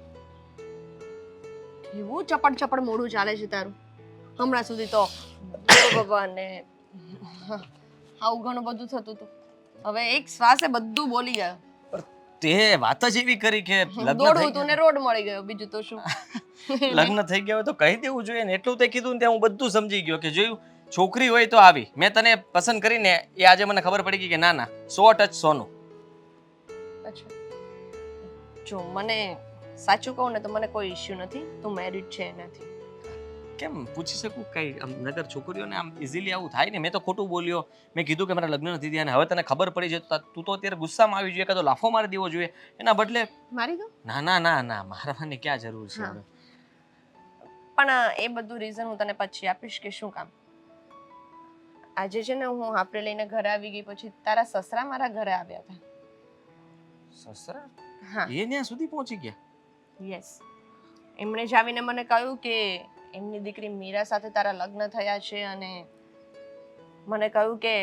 એવું ચપડ મોડું ચાલે છે તારું હમણાં સુધી તો. ભગવાન ને આવું ઘણું બધું થતું હતું, હવે એક શ્વાસે બધું બોલી ગયો. તે વાત જ એવી કરી કે લગ્ન દોડવું થઈ તું ને રોડ મળી ગયો, બીજું તો શું. લગ્ન થઈ ગયા હોય તો કહી દેવું જોઈએ ને. એટલું તે કીધું ને ત્યાં હું બધું સમજી ગયો કે જોયું છોકરી હોય તો આવી. મેં તને પસંદ કરીને એ આજે મને ખબર પડી ગઈ કે ના ના 100% સોનું. અચ્છા, જો મને સાચું કહું ને તો મને કોઈ ઇશ્યુ નથી, તું મેરિડ છે એનાથી. કેમ પૂછી શકું કઈ? આમ નગર છોકરીઓને આમ ઇઝીલી આવું થાય ને. મેં તો ખોટું બોલ્યો, મેં કીધું કે મારા લગ્ન નથી થયા અને હવે તને ખબર પડી છે તો તું તો અત્યારે ગુસ્સામાં આવી જોઈએ કે તો લાફો મારી દેવો જોઈએ. એના બદલે મારી દો. ના ના ના ના મારવાની ક્યાં જરૂર છે હા. હવે? પણ એ બધું રીઝન હું તને પછી આપીશ કે શું કામ. આજે છે ને હું આપણે લઈને ઘરે આવી ગઈ પછી તારા સસરા મારા ઘરે આવ્યા હતા. સસરા? હા, એ ત્યાં સુધી પહોંચી ગયા? યસ. એમણે જ આવીને મને કહ્યું કે એમની દીકરી મીરા સાથે તારા લગ્ન થયા છે અને મને કહ્યું કે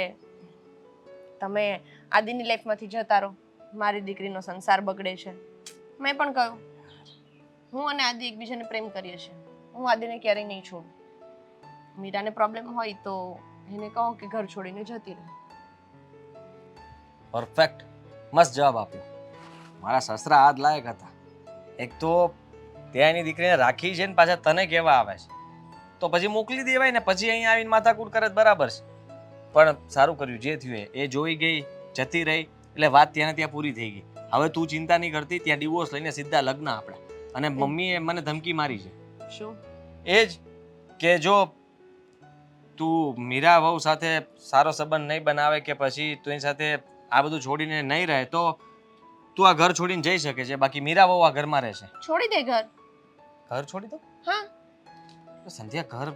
તમે આદિની લાઈફમાંથી જતા રહો, મારી દીકરીનો સંસાર બગડે છે. મેં પણ કહ્યું હું અને આદિ એકબીજાને પ્રેમ કરીએ છીએ, હું આદિને ક્યારેય નહીં છોડું. મીરાને પ્રોબ્લેમ હોય તો એને કહો કે ઘર છોડીને જતી રહે. પરફેક્ટ, મસ્ત જવાબ આપ્યો. મારા સસરા હાથ લાયક હતા. એક તો ત્યાં એની દીકરીને રાખી છે ને પાછા તને કહેવા આવે છે, તો પછી મોકલી દેવાય ને. પછી અહીંયા આવીને માથાકૂટ કરે તો બરાબર છે. પણ સારું કર્યું જે થયું એ જોઈ ગઈ, જતી રહી, એટલે વાત ત્યાં ત્યાં પૂરી થઈ ગઈ. હવે તું ચિંતા નહીં કરતી, ત્યાં ડિવોર્સ લઈને સીધા લગ્ન આપણા. અને મમ્મીએ મને ધમકી મારી છે શું? એ જ કે જો તું મીરા વહુ સાથે સારો સંબંધ નહીં બનાવે કે પછી તું એની સાથે આ બધું છોડીને નહીં રહે તો તું આ ઘર છોડીને જઈ શકે છે. બાકી મીરા વહુ આ ઘરમાં રહેશે. છોડી દે ઘર. ઘર છોડી દો? હા, સંધ્યા ઘર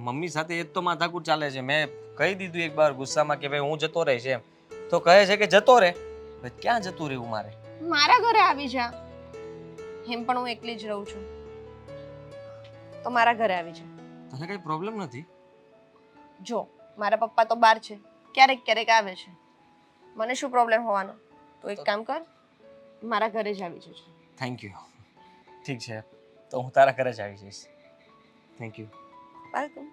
મમ્મી સાથે એ જ તો માથાકૂટ ચાલે છે. મેં કહી દીધું એક વાર ગુસ્સામાં કે ભાઈ હું જતો રહીશ એમ, તો કહે છે કે જતો રહે. ભાઈ ક્યાં જતું રહેવું મારે? મારા ઘરે આવી જા. એમ પણ હું એકલી જ રહું છું, તો મારા ઘરે આવી જા. તને કઈ પ્રોબ્લેમ નથી? જો મારા પપ્પા તો બહાર છે, ક્યારેક ક્યારેક આવે છે, મને શું પ્રોબ્લેમ હોવાનો? તો એક કામ કર, મારા ઘરે જ આવી જજો. Thank you. ઠીક છે, તો હું તારા ઘરે જ આવી જઈશ. Thank you. વેલકમ.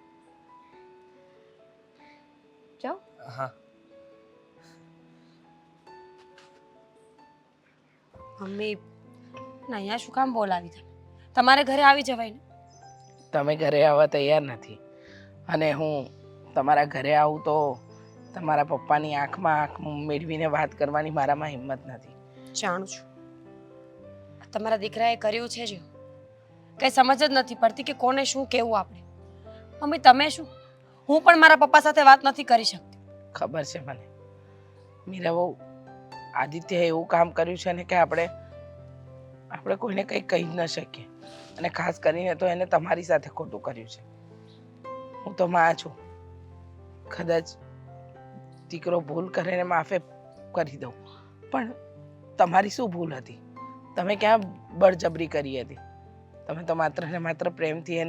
જાઓ. હા. મમ્મી ના અહીંયા શું કામ બોલાવી તમે? તમારે ઘરે આવી જવાય ને. તમે ઘરે આવવા તૈયાર નથી અને હું તમારા ઘરે આવું તો તમારા પપ્પાની આંખમાં આંખ મેળવીને વાત કરવાની મારામાં હિંમત નથી. જાણું છું તમારા દીકરાએ કર્યું છે જ, કઈ સમજ જ નથી પડતી કે કોને શું કેવું આપણે. મમ્મી તમે શું, હું પણ મારા પપ્પા સાથે વાત નથી કરી શકતી. ખબર છે મને, મીરા બહુ આદિત્યએ એવું કામ કર્યું છે ને કે આપણે કોઈને કંઈ કહી જ ન શકીએ, અને ખાસ કરીને તો એને તમારી સાથે ખોટું કર્યું છે. હું તો માં છું, કદાચ દીકરો ભૂલ કરીને માફે કરી દઉં, પણ તમારી શું ભૂલ હતી? તમે ક્યાં બળજબરી કરી હતી? તમે તો માત્ર ને માત્ર પ્રેમથી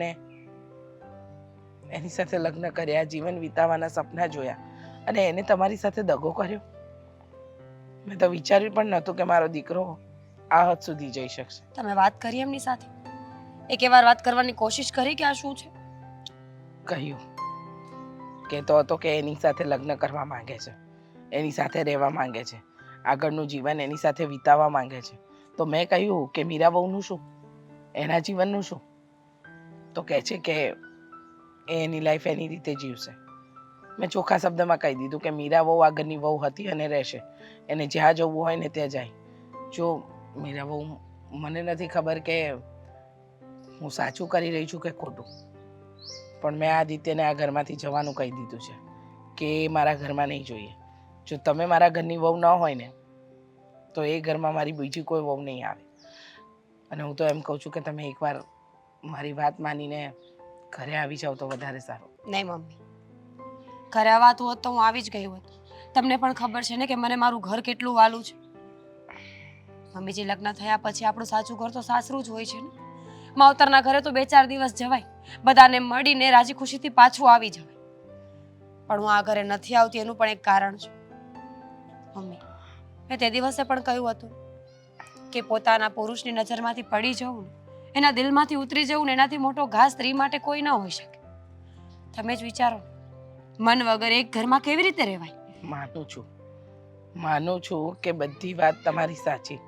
એની સાથે લગ્ન કર્યા, જીવન વિતાવવાના સપના જોયા અને એને તમારી સાથે દગો કર્યો. મેં તો વિચાર્યું પણ નહોતું કે મારો દીકરો આ હદ સુધી જઈ શકશે. તમે વાત કરી એમની સાથે? એક વાર વાત કરવાની કોશિશ કરી કે આ શું છે? કહ્યું, કહેતો હતો કે એની સાથે લગ્ન કરવા માંગે છે, એની સાથે રહેવા માંગે છે, આગળનું જીવન એની સાથે વિતાવવા માંગે છે. તો મેં કહ્યું કે મીરા બહુનું શું, એના જીવનનું શું? તો કહે છે કે એની લાઈફ એની રીતે જીવશે. મેં ચોખ્ખા શબ્દમાં કહી દીધું કે મીરા બહુ આગળની વહુ હતી અને રહેશે. એને જ્યાં જવું હોય ને ત્યાં જાય. જો મીરા બહુ, મને નથી ખબર કે હું સાચું કરી રહી છું કે ખોટું, પણ મેં આદિત્યને આ ઘરમાંથી જવાનું કહી દીધું છે કે એ મારા ઘરમાં નહીં જોઈએ. જો તમે મારા ઘરની વહુ ન હોય ને તો એ ઘરમાં મારી બીજી કોઈ વહુ નહીં આવે. અને હું તો એમ કહું છું કે તમે એકવાર મારી વાત માનીને ઘરે આવી જાઓ તો વધારે સારું. નહીં મમ્મી, ઘરે આવતું હોત તો હું આવી જ ગઈ હોત. તમને પણ ખબર છે ને કે મને મારું ઘર કેટલું વાલું છે. મમ્મીજી, લગ્ન થયા પછી આપણું સાચું ઘર તો સાસરું જ હોય છે ને. માવતરના ઘરે તો 2-4 દિવસ જવાય, બધાને મળીને રાજી ખુશીથી પાછું આવી જવાય. પણ હું આ ઘરે નથી આવતી એનું પણ એક કારણ છે મમ્મી. મેં તે દિવસે પણ કહ્યું હતું કે પોતાના પુરુષની નજરમાંથી પડી જવું ને, એના દિલમાંથી ઉતરી જવું ને, એનાથી મોટો ઘા સ્ત્રી માટે કોઈ ન હોઈ શકે. તમે જ વિચારો, મન વગર એક ઘરમાં કેવી રીતે રહેવાય? માનું છું કે બધી વાત તમારી સાચી,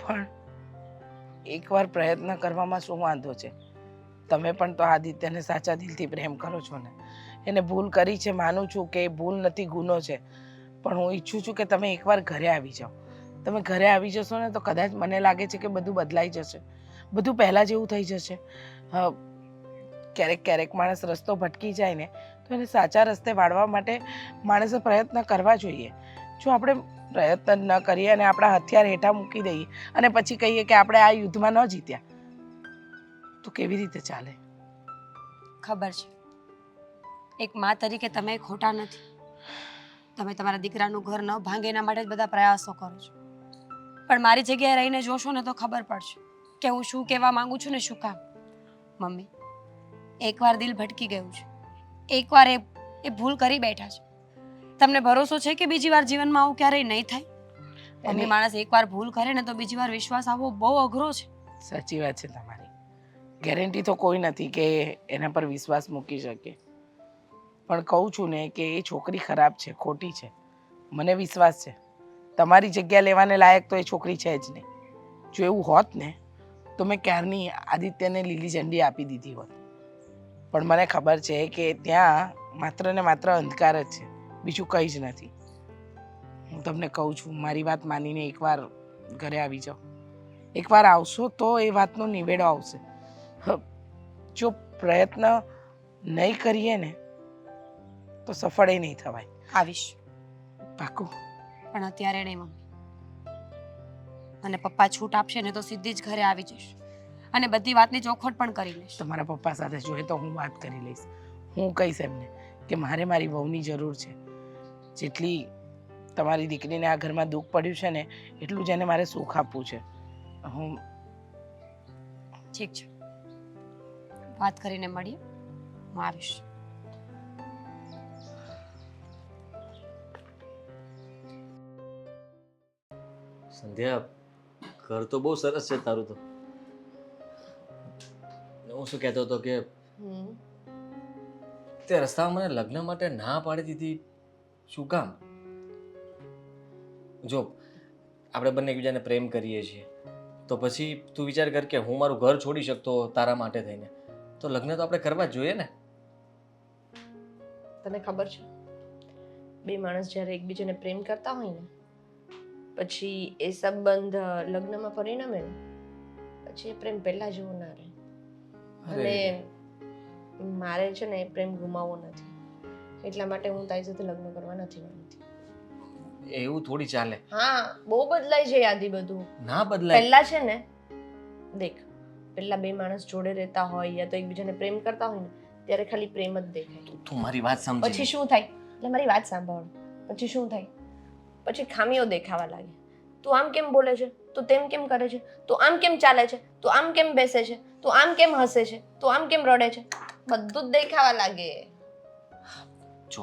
પણ એકવાર પ્રયત્ન કરવામાં શું વાંધો છે? તમે પણ તો આદિત્યને સાચા દિલથી પ્રેમ કરો છો ને. એને ભૂલ કરી છે, માનું છું કે ભૂલ નથી, ગુનો છે, પણ હું ઈચ્છું છું કે તમે એકવાર ઘરે આવી જાઓ. તમે ઘરે આવી જશો ને તો કદાચ મને લાગે છે કે બધું બદલાઈ જશે, બધું પહેલાં જેવું થઈ જશે. ક્યારેક માણસ રસ્તો ભટકી જાય ને તો એને સાચા રસ્તે વાળવા માટે માણસે પ્રયત્ન કરવા જોઈએ. જો આપણે પ્રયત્ન ન કરીએ અને આપણા હથિયાર હેઠા મૂકી દઈએ અને પછી કહીએ કે આપણે આ યુદ્ધમાં ન જીત્યા તો કેવી રીતે ચાલે? ખબર છે, એક મા તરીકે તમે ખોટા નથી. તમે તમારા દીકરાનું ઘર ન ભાંગે એના માટે જ બધા પ્રયાસો કરો છો. પણ મારી જગ્યાએ રહીને જોશો ને તો ખબર પડશે કે હું શું કહેવા માંગુ છું ને શું કામ. મમ્મી, એકવાર દિલ ભટકી ગયું છે, એકવાર એ ભૂલ કરી બેઠા છે. તમને ભરોસો છે કે બીજી વાર જીવનમાં આવું ક્યારેય નહીં થાય? મમ્મી, માણસ એકવાર ભૂલ કરે ને તો બીજી વાર વિશ્વાસ આવવો બહુ અઘરો છે. સાચી વાત છે તમારી. ગેરંટી તો કોઈ નથી કે એના પર વિશ્વાસ મૂકી શકે, પણ કહું છું ને કે એ છોકરી ખરાબ છે, ખોટી છે. મને વિશ્વાસ છે તમારી જગ્યા લેવાને લાયક તો એ છોકરી છે જ નહીં. જો એવું હોત ને તો મેં ક્યારની આદિત્યને લીલી ઝંડી આપી દીધી હોત. પણ મને ખબર છે કે ત્યાં માત્ર ને માત્ર અંધકાર જ છે, બીજું કંઈ જ નથી. હું તમને કહું છું, મારી વાત માનીને એકવાર ઘરે આવી જાઓ. એકવાર આવશો તો એ વાતનો નિવેડો આવશે. જો પ્રયત્ન નહીં કરીએ ને તો સફળ એ નહીં થવાય. આવીશ, પાકું? પણ અત્યારે નહીં મમ્મી. અને પપ્પા છૂટ આપશે ને તો સીધી જ ઘરે આવી જઈશ અને બધી વાતની ચોખવટ પણ કરી લઈશ. તમારા પપ્પા સાથે જોઈએ તો હું વાત કરી લઈશ. હું કહીશ એમને કે મારે મારી વહુની જરૂર છે. જેટલી તમારી દીકરીને આ ઘરમાં દુઃખ પડ્યું છે ને એટલું જ એને મારે સુખ આપવું છે. હું ઠીક છે, વાત કરીને મળીએ. હું આવીશ. સંધ્યા, ઘર તો બહુ સરસ છે તારું તો. હું શું કહેતો હતો કે તે રસ્તામાં મને લગ્ન માટે ના પાડી દીધી, શું કામ? જો આપણે બંને એકબીજાને પ્રેમ કરીએ છીએ તો પછી તું વિચાર કર કે હું મારું ઘર છોડી શકતો તારા માટે થઈને, તો લગ્ન તો આપણે કરવા જ જોઈએ ને. તને ખબર છે, બે માણસ જ્યારે એકબીજાને પ્રેમ કરતા હોય ને પછી એ સંબંધ લગ્નમાં પરિણમે ને પછી એ પ્રેમ પહેલા જેવો ના રહે. અને મારે છે ને એ પ્રેમ ગુમાવવો નથી, એટલા માટે હું તારી સાથે લગ્ન કરવા નથી માંગતી. એવું થોડી ચાલે. હા, બહુ બદલાઈ જાય આદિ બધું. ના બદલાય. પહેલા છે ને દેખ, પહેલા બે માણસ જોડે રહેતા હોય યા તો એકબીજાને પ્રેમ કરતા હોય ને ત્યારે ખાલી પ્રેમ જ દેખાય. તું મારી વાત સમજ. પછી શું થાય? એટલે મારી વાત સાંભળ. પછી શું થાય? પછી ખામીઓ દેખાવા લાગે. તું આમ કેમ બોલે છે, તું તેમ કેમ કરે છે, તું આમ કેમ ચાલે છે, તું આમ કેમ બેસે છે, તું આમ કેમ હસે છે, તું આમ કેમ રડે છે, બધું જ દેખાવા લાગે. જો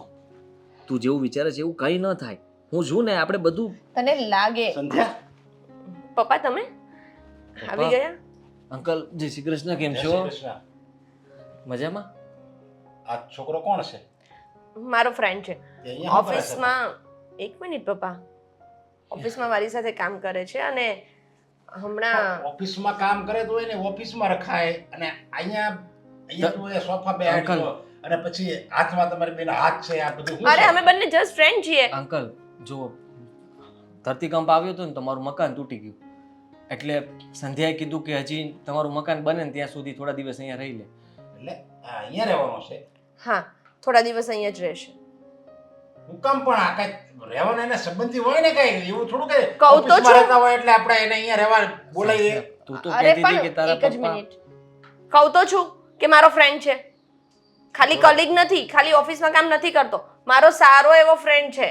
તું જેવું વિચારે છે એવું કંઈ ન થાય. હું છું ને, આપણે બધું. તને લાગે. સંધ્યા પપ્પા તમે આવી ગયા? અંકલ જય શ્રી કૃષ્ણ, કેમ જય છો? શ્રી કૃષ્ણ. મજામાં? આ છોકરો કોણ છે? મારો ફ્રેન્ડ છે. એ અહીંયા શું કરે છે? ઓફિસમાં એક મિનિટ પપ્પા, ઓફિસમાં મારી સાથે કામ કરે છે અને હમણાં ઓફિસમાં કામ કરે તો એને ઓફિસમાં રખાય અને અહીંયા તો એ સોફા બે અંકલ. અને પછી હાથમાં તમારી બેના હાથ છે, આ બધું શું અરે છે? અમે બંને જસ્ટ ફ્રેન્ડ છીએ. અંકલ જો ધરતીકંપ આવ્યો હતો ને, તમારું મકાન તૂટી ગયું, એટલે સંધ્યાએ કીધું કે હજી તમારું મકાન બને ને ત્યાં સુધી થોડા દિવસ અહીંયા રહી લે. એટલે આ અહીંયા રહેવાનો છે. હા, થોડા દિવસ અહીંયા જ રહેશે. હું કામ પણ આ કઈ રહેવાના એના સંબંધી હોય ને કઈ એવું થોડું કે કહું તો ઓફિસમાં છું. રહેતા હોય એટલે આપણે એને અહીંયા રહેવા બોલાવીએ. તું તો અરે કહેતી હતી કે પણ તારા એક જ પપ્પા. મિનિટ, કહું તો છું કે મારો ફ્રેન્ડ છે, ખાલી કલીગ નથી, ખાલી ઓફિસમાં કામ નથી કરતો, મારો સારો એવો ફ્રેન્ડ છે.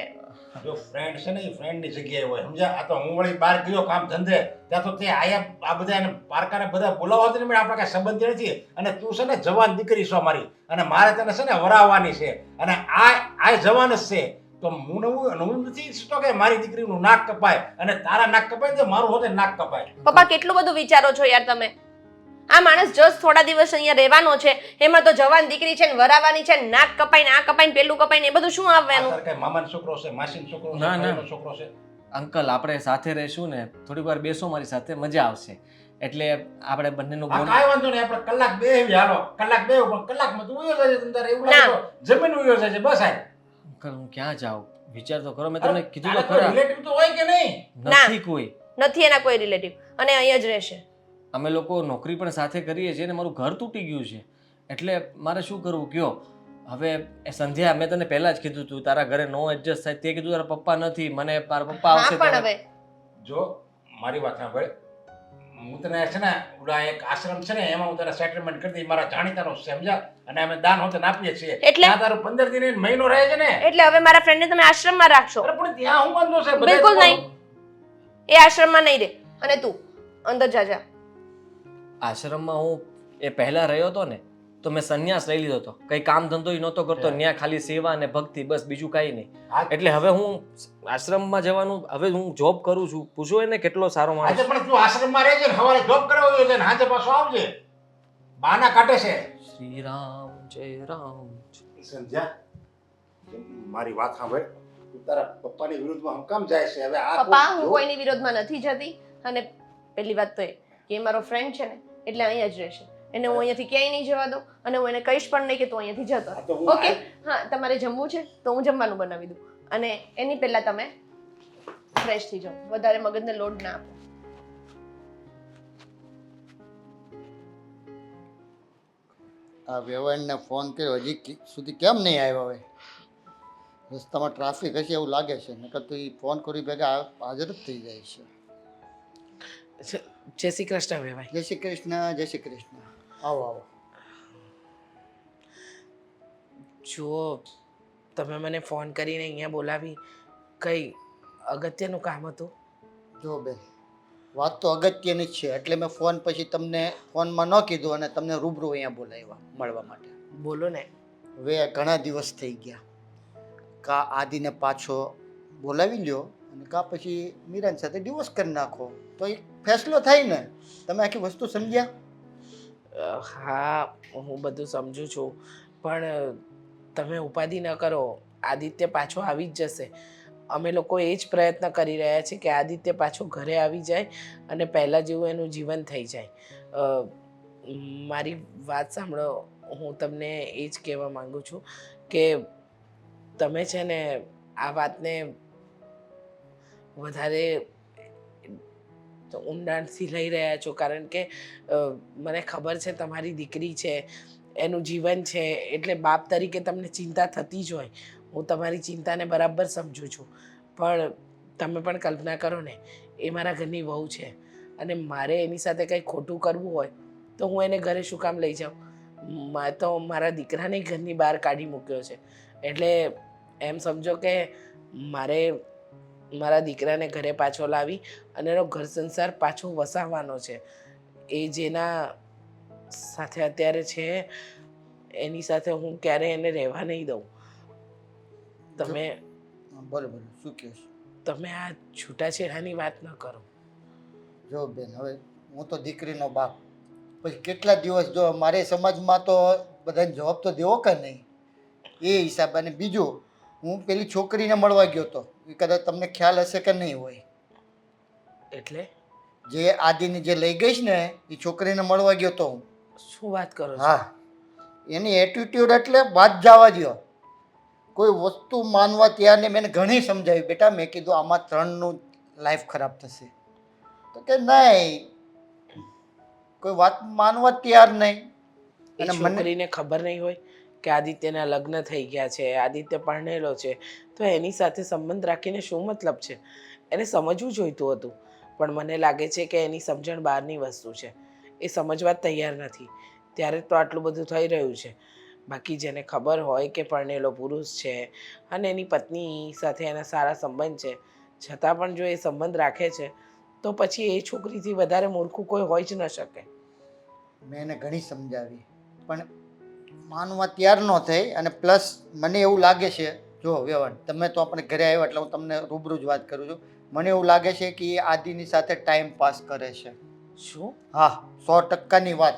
જો ફ્રેન્ડ છે ને એ ફ્રેન્ડની જગ્યાએ હોય, સમજ્યા? આ તો હું વળી બહાર ગયો કામ ધંધે, ત્યાં તો તે આયા આ બધા એને પારકાને બધા બોલાવવા ને આપણે કાંઈ સંબંધ નથી. અને તું છે ને જવાન દીકરી છો મારી, અને મારે તને છે ને વરાવવાની છે, અને આ જવાન જ છે. તો હું નથી ઈચ્છતો કે મારી દીકરીનું નાક કપાય, અને તારા નાક કપાય તો મારું હોતે નાક કપાય. પપ્પા કેટલું બધું વિચારો છો યાર તમે. આ માણસ જસ્ટ થોડા દિવસ અહીંયા રહેવાનો છે, એમાં તો જવાન દીકરી છે ને વરાવાની છે ને નાક કપાઈ ને આ કપાઈ ને પેલું કપાઈ ને એ બધું શું આ આવવાનું? તારે કાંઈ મામાનો છોકરો છે, માસીનો છોકરો છે, ના, ના. ભાઈનો છોકરો છે? અંકલ આપણે સાથે રહીશું ને, થોડીક વાર બેસો મારી સાથે, મજા આવશે. એટલે આપણે બંનેનું આ બોન્ડ. કાંઈ વાંધો નહીં, આપણે કલાક બેહવી, હાલો કલાક બેહવું, પણ કલાકમાં તું ઉયો જાય છે, તારે એવું ના. લાગે તો જમીન ઉયો જાય છે, બસ આ અંકલ હું ક્યાં જાઉં? વિચાર તો કરો, મેં તમને કીધું તો તારે કોઈ ખરા. રિલેટિવ તો હોય કે નહીં? ના. નથી કોઈ. નથી એના કોઈ રિલેટિવ, અને અહીંયા જ રહેશે. અમે લોકો નોકરી પણ સાથે કરીએ છીએ ને મારું ઘર તૂટી ગયું છે, એટલે મારે શું કરવું કયો? હવે એ સંધ્યા, મેં તને પહેલા જ કીધું તું તારા ઘરે નો એડજસ્ટ થાય, તે કીધું તારા પપ્પા નથી, મને મારા પપ્પા હા આવશે પણ ત્યારે. હવે જો મારી વાત સાંભળ, હું તને છે ને ઓલા એક આશ્રમ છે ને એમાં હું તને સેટલમેન્ટ કરી દઈ, મારા જાણીતાનો છે, સમજ્યા? અને અમે દાન હોતે આપીએ છીએ. એટલે? ત્યાં તારું 15 દિન મહિનો રહે છે ને. એટલે હવે મારા ફ્રેન્ડને તમે આશ્રમમાં રાખશો? અરે પણ ત્યાં હું વાંધો છે? બધા બિલકુલ જ નહીં. એ આશ્રમમાં નહીં રહે. અને તું અંદર જા જા. આશ્રમમાં હું એ પહેલા રહ્યો હતો ને, તો મેં સંન્યાસ લઈ લીધો હતો, કઈ કામ ધંધો નહોતો કરતો, ત્યાં ખાલી સેવા અને ભક્તિ, બસ બીજું કાંઈ નહીં. આ- એટલે હવે હું આશ્રમમાં જવાનું, હવે હું જોબ કરું છું. પૂછો એને કેટલો સારો માણસ. આજે પણ તું આશ્રમમાં રહેજે ને, સવારે જોબ કરાવજો છે ને હાજે પાછો આવજે. બાના કાઢે છે. શ્રી રામ જય રામ. સંધ્યા, મારી વાત સાંભળ, તું તારા પપ્પાની વિરુદ્ધમાં હું કામ જાય છે? હવે આ પપ્પા કોઈ- હું કોઈની વિરોધમાં નથી જતી, અને પહેલી વાત તો એ કે એ મારો ફ્રેન્ડ છે ને એટલે અહીંયા જ રહેશે. એને હું અહીંયાથી ક્યાંય નહીં જવા દઉં, અને હું એને કહીશ પણ નહીં કે તું અહીંયાથી જતો આ તો હું ઓકે? હા, તમારે જમવું છે તો હું જમવાનું બનાવી દઉં, અને એની પહેલા તમે ફ્રેશ થઈ જાઓ, વધારે મગજને લોડ ના આપો. આ વ્યવહારને ફોન કર્યો હજી સુધી કેમ નહીં આવ્યો? હવે રસ્તામાં ટ્રાફિક હશે એવું લાગે છે, નકર તો એ ફોન કરી ભેગા હાજર જ થઈ જાય છે. જય શ્રી કૃષ્ણ વેવાઈ. જય શ્રી કૃષ્ણ, જય શ્રી કૃષ્ણ. આવો આવો. જુઓ, તમે મને ફોન કરીને અહીંયા બોલાવી, કઈ અગત્યનું કામ હતું? જો બેન, વાત તો અગત્યની જ છે, એટલે મેં ફોન પછી તમને ફોનમાં ન કીધું અને તમને રૂબરૂ અહીંયા બોલાવ્યા મળવા માટે. બોલો ને. હવે ઘણા દિવસ થઈ ગયા, કા આદિને પાછો બોલાવી લ્યો અને કા પછી મીરાન સાથે ડિવોર્સ કરી નાખો, તો એક ફેસલો થાય ને. તમે આખી વસ્તુ સમજ્યા? હા, હું બધું સમજુ છું, પણ તમે ઉપાધિ ન કરો, આદિત્ય પાછો આવી જ જશે. અમે લોકો એ જ પ્રયત્ન કરી રહ્યા છીએ કે આદિત્ય પાછો ઘરે આવી જાય અને પહેલાં જેવું એનું જીવન થઈ જાય. મારી વાત સાંભળો, હું તમને એ જ કહેવા માગું છું કે તમે છે ને આ વાતને વધારે ઊંડાણથી લઈ રહ્યા છો, કારણ કે મને ખબર છે તમારી દીકરી છે, એનું જીવન છે, એટલે બાપ તરીકે તમને ચિંતા થતી જ હોય. હું તમારી ચિંતાને બરાબર સમજું છું, પણ તમે પણ કલ્પના કરો ને, એ મારા ઘરની વહુ છે, અને મારે એની સાથે કંઈ ખોટું કરવું હોય તો હું એને ઘરે શું કામ લઈ જાઉં? મેં તો મારા દીકરાને ઘરની બહાર કાઢી મૂક્યો છે, એટલે એમ સમજો કે મારે મારા દીકરાને ઘરે પાછો લાવી અને એનો ઘર સંસાર પાછો વસાવવાનો છે. એ જેના સાથે અત્યારે છે એની સાથે હું ક્યારેય એને રહેવા નહીં દઉં. તમે બરોબર, શું કહે છે? તમે આ છૂટાછેડાની વાત ન કરો. જો બેન, હવે હું તો દીકરીનો બાપ, પછી કેટલા દિવસ જો મારે સમાજમાં તો બધાને જવાબ તો દેવો કે નહીં એ હિસાબ. અને બીજું, હું પેલી છોકરીને મળવા ગયો હતો, એ કદાચ તમને ખ્યાલ હશે કે નહીં હોય, એટલે જે આદિની જે લઈ ગઈ છે ને એ છોકરીને મળવા ગયો હતો હું. શું વાત કરો છો? હા, એની એટીટ્યુડ એટલે વાત જવા દો, કોઈ વસ્તુ માનવા તૈયાર નહીં. મેં એને ઘણી સમજાવી, બેટા મેં કીધું આમાં 3નું લાઈફ ખરાબ થશે, તો કે નહીં, કોઈ વાત માનવા તૈયાર નહીં. એ અને મને છોકરીને ખબર નહીં હોય કે આદિત્યના લગ્ન થઈ ગયા છે, આદિત્ય પરણેલો છે, તો એની સાથે સંબંધ રાખીને શું મતલબ છે? એને સમજવું જોઈતું હતું, પણ મને લાગે છે કે એની સમજણ બહારની વસ્તુ છે, એ સમજવા જ તૈયાર નથી. ત્યારે તો આટલું બધું થઈ રહ્યું છે. બાકી જેને ખબર હોય કે પરણેલો પુરુષ છે અને એની પત્ની સાથે એના સારા સંબંધ છે, છતાં પણ જો એ સંબંધ રાખે છે, તો પછી એ છોકરીથી વધારે મૂર્ખું કોઈ હોઈ જ ન શકે. મેં એને ઘણી સમજાવી પણ માનવા તૈયાર ન થઈ. અને પ્લસ મને એવું લાગે છે, જો વ્યવહાર તમે તો આપણે ઘરે આવ્યા એટલે હું તમને રૂબરૂ જ વાત કરું છું, મને એવું લાગે છે કે એ આદિની સાથે ટાઈમ પાસ કરે છે. શું? હા, 100%ની વાત.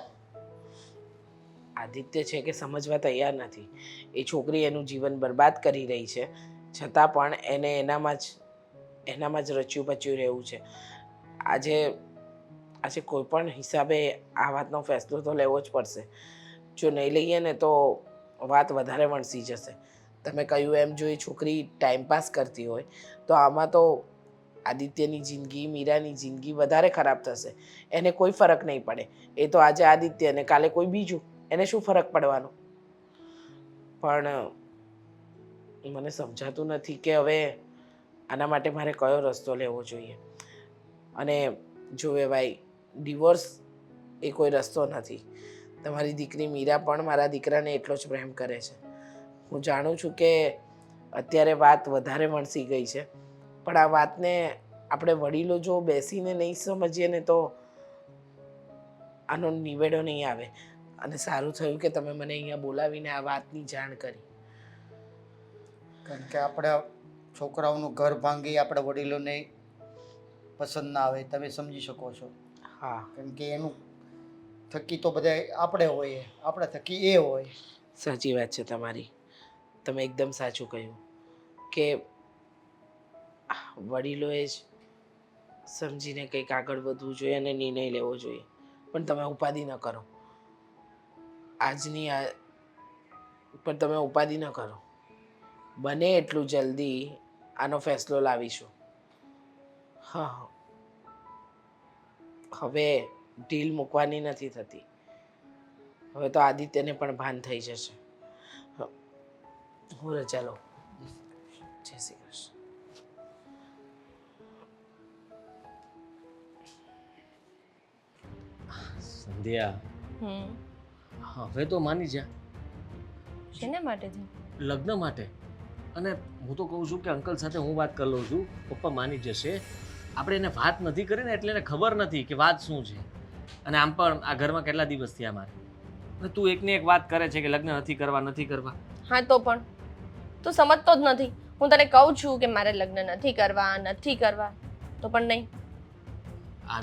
આદિત્ય છે કે સમજવા તૈયાર નથી. એ છોકરી એનું જીવન બરબાદ કરી રહી છે, છતાં પણ એને એનામાં જ રચ્યું પચ્યું રહેવું છે. આજે કોઈ પણ હિસાબે આ વાતનો ફેસલો તો લેવો જ પડશે. જો નહીં લઈએ ને તો વાત વધારે વણસી જશે. તમે કહ્યું એમ, જો એ છોકરી ટાઈમપાસ કરતી હોય તો આમાં તો આદિત્યની જિંદગી, મીરાની જિંદગી વધારે ખરાબ થશે. એને કોઈ ફરક નહીં પડે. એ તો આજે આદિત્ય અને કાલે કોઈ બીજું, એને શું ફરક પડવાનો? પણ મને સમજાતું નથી કે હવે આના માટે મારે કયો રસ્તો લેવો જોઈએ. અને જોવે ભાઈ, ડિવોર્સ એ કોઈ રસ્તો નથી. તમારી દીકરી મીરા પણ મારા દીકરાને એટલો જ પ્રેમ કરે છે. હું જાણું છું કે અત્યારે વાત વધારે વણસી ગઈ છે, પણ આ વાતને આપણે વડીલો જો બેસીને નહીં સમજીએ ને તો આનો નિવેડો નહીં આવે. અને સારું થયું કે તમે મને અહીંયા બોલાવીને આ વાતની જાણ કરી. કારણ કે આપણે છોકરાઓનું ઘર ભાંગી આપણે વડીલોને પસંદ ના આવે, તમે સમજી શકો છો. હા, કેમ કે એનું થકી તો બધા આપણે હોઈએ, આપણા થકી એ હોય. સાચી વાત છે તમારી. તમે એકદમ સાચું કહ્યું કે વડીલોએ જ સમજીને કંઈક આગળ વધવું જોઈએ અને નિર્ણય લેવો જોઈએ. પણ તમે ઉપાધિ ન કરો. પણ તમે ઉપાધિ ન કરો. બને એટલું જલ્દી આનો ફેસલો લાવીશું. હા, હવે ઢીલ મૂકવાની નથી થતી. હવે તો આદિત્યને પણ ભાન થઈ જશે. હું રજા લઉં. જય શ્રી કૃષ્ણ. સંધ્યા, હવે તો માની જા. શેના માટે છે? લગ્ન માટે. અને હું તો કહું છું કે અંકલ સાથે હું વાત કરી લઉં છું, પપ્પા માની જશે. આપણે એને વાત નથી કરી ને એટલે એને ખબર નથી કે વાત શું છે. અને આમ પણ આ ઘરમાં કેટલા દિવસ થયા મારે, અને તું એકને એક વાત કરે છે કે લગ્ન નથી કરવા. હા તો પણ તું સમજતો જ નથી. હું તને કહું છું કે મારે લગ્ન નથી કરવા, તો પણ નહીં,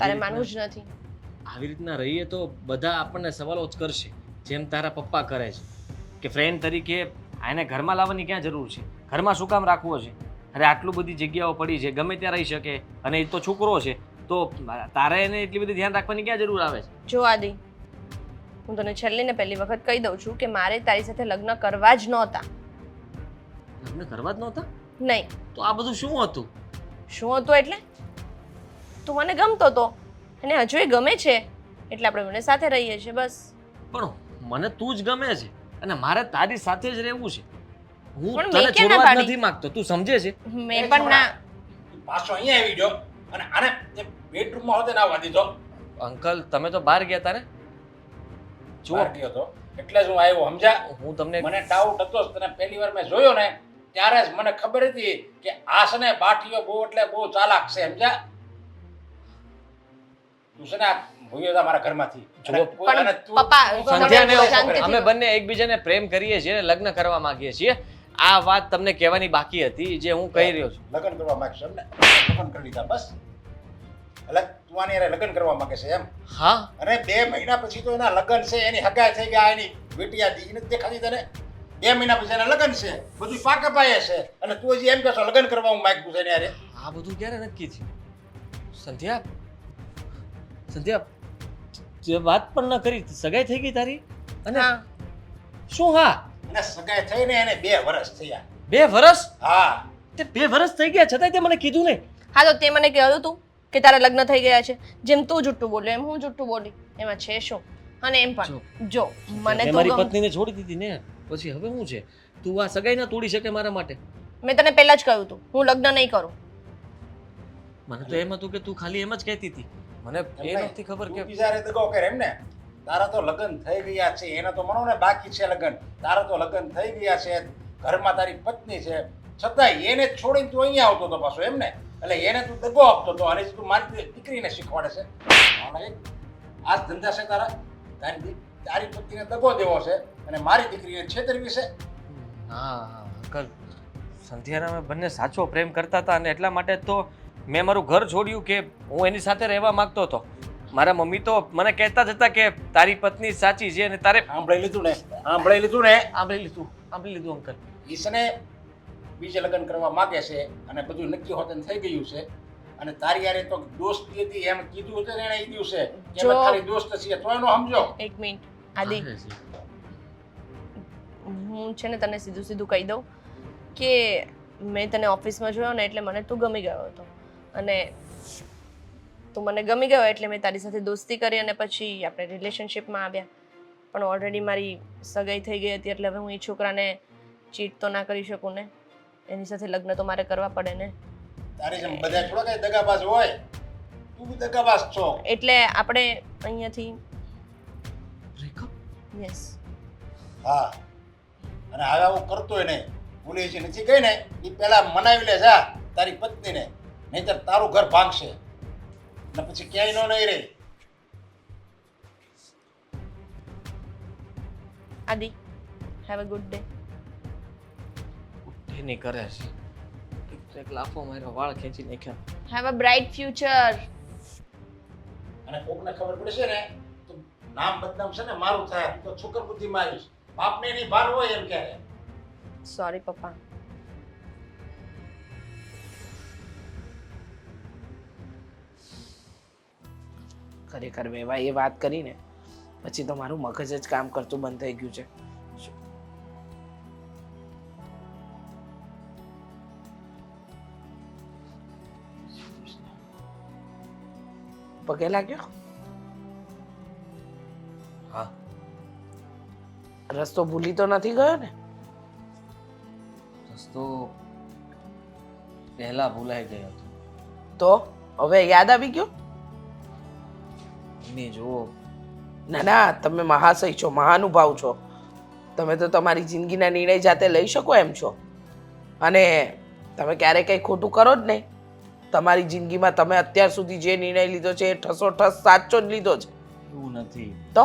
તારે માનવું જ નથી. આવી રીતના રહીએ તો બધા આપણને સવાલો જ કરશે, જેમ તારા પપ્પા કરે છે કે ફ્રેન્ડ તરીકે આને ઘરમાં લાવવાની ક્યાં જરૂર છે, ઘરમાં શું કામ રાખવો છે? અરે આટલું બધી જગ્યાઓ પડી છે, ગમે ત્યાં રહી શકે. અને એ તો છોકરો છે, તો તારે એને એટલી બધી ધ્યાન રાખવાની ક્યાં જરૂર આવે છે? જો આદિ, હું તને છેલ્લી ને પહેલી વખત કહી દઉં છું કે મારે તારી સાથે લગ્ન કરવા જ નહોતા. લગ્ન કરવા જ નહોતા? નહીં. તો આ બધું શું હતું? શું હતું એટલે? તું મને ગમતો તો અને હજુ એ ગમે છે, એટલે આપણે બંને સાથે રહીએ છીએ, બસ. પણ મને તું જ ગમે છે અને મારે તારી સાથે જ રહેવું છે. હું પણ તને મેં ક્યાં ના છોડવા જ પાડી? નથી માંગતો, તું સમજે છે? મેં પણ ના. પાછો અહીંયા આવી ગયો અને આને બેડરૂમમાં હોતે ના આવવા દીધો. અંકલ, તમે તો બહાર ગયા હતા ને? બહાર ગયો હતો એટલે જ હું આવ્યો, સમજ્યા? હું તમને મને ડાઉટ હતો જ, તને પહેલી વાર મેં જોયો ને ત્યારે જ મને ખબર હતી કે આ છે ને બાઠીઓ બહુ એટલે બહુ ચાલાક છે સમજ્યા તું છે ને આ ભૂયો હતા મારા ઘરમાંથી અને કોઈ- પણ અને તું- પપ્પા, તું તો સંધ્યા ને મને શાંતિથી અમે બંને એકબીજાને પ્રેમ કરીએ છીએ અને લગ્ન કરવા માંગીએ છીએ આ વાત તમને કહેવાની બાકી હતી જે હું કહી રહ્યો છું લગ્ન કરવા માંગશો એમ ને લગ્ન કરી લીધા બસ એટલે તું આની હારે લગ્ન કરવા માંગે છે એમ હા અને 2 મહિના પછી તો એના લગ્ન છે એની હગાઈ થઈ ગયા એની બેટિયા દી નથી દેખાતી તને 2 મહિના પછી એના લગ્ન છે બધું પાકે પાયે છે અને તું હજી એમ કહેશો લગ્ન કરવા હું માંગુ છે એની હારે આ બધું ક્યારે નક્કી થયું સંધ્યા સંધ્યા તે વાત પણ ન કરી સગાઈ થઈ ગઈ તારી અને હા શું હા અને સગાઈ થઈને એને 2 વર્ષ થયા 2 વર્ષ હા તે 2 વર્ષ થઈ ગયા છતાંય તે મને કીધું નહીં હા તો તે મને કહ્યું તું કે તારા લગ્ન થઈ ગયા છે જેમ તું જુઠ્ઠું બોલ્યો એમ હું જુઠ્ઠું બોલી એમાં છે શું અને એમ પણ જો મને મેં તો મારી ગમ- પત્નીને છોડી દીધી ને પછી હવે શું છે તું આ સગાઈ ના તોડી શકે મારા માટે મેં તને પહેલા જ કહ્યું તું હું લગ્ન નહીં કરું મને તો એમ હતું કે તું ખાલી એમ જ કહેતી હતી મને એ નથી ખબર કે તું બીજા હારે દગો કરે એમ ને તારા તો લગ્ન થઈ ગયા છે એના તો મનો ને બાકી છે લગ્ન તારા તો લગ્ન થઈ ગયા છે ઘરમાં તારી પત્ની છે છતાંય એને જ છોડીને તું અહીંયા આવતો હતો પાછો એમ ને એટલે એને તું દગો આપતો હતો અને તું મારી દીકરીને શીખવાડે છે આ જ ધંધા છે તારા તારી પત્નીને દગો દેવો છે અને મારી દીકરીને છેતરવી છે હા અંકલ સંધ્યાના અમે બંને સાચો પ્રેમ કરતા હતા અને એટલા માટે જ તો મેં મારું ઘર છોડ્યું કે હું એની સાથે રહેવા માંગતો હતો મારા મમ્મી તો મને કહેતા જ હતા કે તારી પત્ની સાચી છે અને તારે સાંભળી લીધું ને સાંભળી લીધું અંકલ ઈસને બીજે લગ્ન કરવા માંગે છે અને બધું નક્કી હોતન થઈ ગયું છે અને તારી યારે તો દોસ્તી હતી એમ કીધું હતું ને એને એ દિવસે કે અમે જો- ખાલી દોસ્ત છીએ તો એનો સમજો એક મિનિટ આદિ હું છે ને તને સીધું સીધું કહી દઉં કે મેં તને ઓફિસમાં જોયો ને એટલે મને તું ગમી ગયો હતો અને તું મને ગમી ગયો એટલે મેં તારી સાથે દોસ્તી કરી અને પછી આપણે રિલેશનશિપમાં આવ્યા પણ ઓલરેડી મારી સગાઈ થઈ ગઈ હતી એટલે હવે હું એ છોકરાને ચીટ તો ના કરી શકું ને એની સાથે લગ્ન તો મારે કરવા પડે ને તારી જેમ બધા થોડા કઈ દગાબાજ હોય તું બી દગાબાજ છો એટલે આપણે અહીંયાથી યસ હા અને હવે આવું કરતોય નહીં ભૂલી જે નથી ગઈ ને એ પહેલા મનાવી લે જા તારી પત્નીને નહીંતર તારું ઘર ભાંગશે અને પછી ક્યાંય નો નહીં રહે આદિ હેવ અ ગુડ ડે એની કરે છે એક લાફો માર્યો વાળ ખેંચી નાખ્યા હેવ અ બ્રાઇટ ફ્યુચર અને કોકને ખબર પડશે ને તો નામ બદનામ છે ને મારું થાય તું તો છોકર બુદ્ધિમાં આવીશ બાપને એની ભાર હોય એમ કહે સોરી પપ્પા ખરેખર વેવા એ વાત કરીને પછી તો મારું મગજ જ કામ કરતું બંધ થઈ ગયું છે પગે લાગ્યો હા રસ્તો ભૂલી તો નથી ગયો ને રસ્તો પહેલા ભૂલાઈ ગયો હતો તો હવે યાદ આવી ગયો મમ્મી જુઓ ના ના તમે મહાશય છો મહાનુભાવ છો તમે તો તમારી જિંદગીના નિર્ણય જાતે લઈ શકો એમ છો અને તમે ક્યારેય કંઈ ખોટું કરો જ નહીં તમારી જિંદગીમાં તમે અત્યાર સુધી જે નિર્ણય લીધો છે એ ઠસોઠસ સાચો જ લીધો છે એવું નથી તો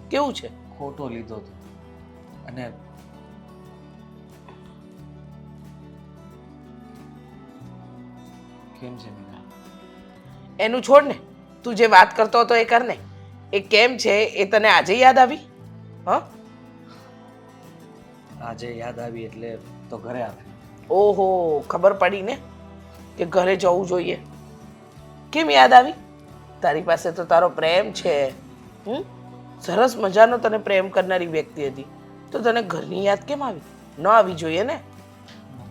કેવું છે ખોટો લીધો હતો અને કેમ છે મીરા એનું છોડ ને તું જે વાત કરતો હતો એ કર ને એ કેમ છે એ તને આજે યાદ આવી હા આજે યાદ આવી એટલે તો ઘરે આવે ઓહો ખબર પડી ને કે ઘરે જવું જોઈએ કેમ યાદ આવી તારી પાસે તો તારો પ્રેમ છે સરસ મજાનો તને પ્રેમ કરનારી વ્યક્તિ હતી તો તને ઘરની યાદ કેમ આવી ન આવી જોઈએ ને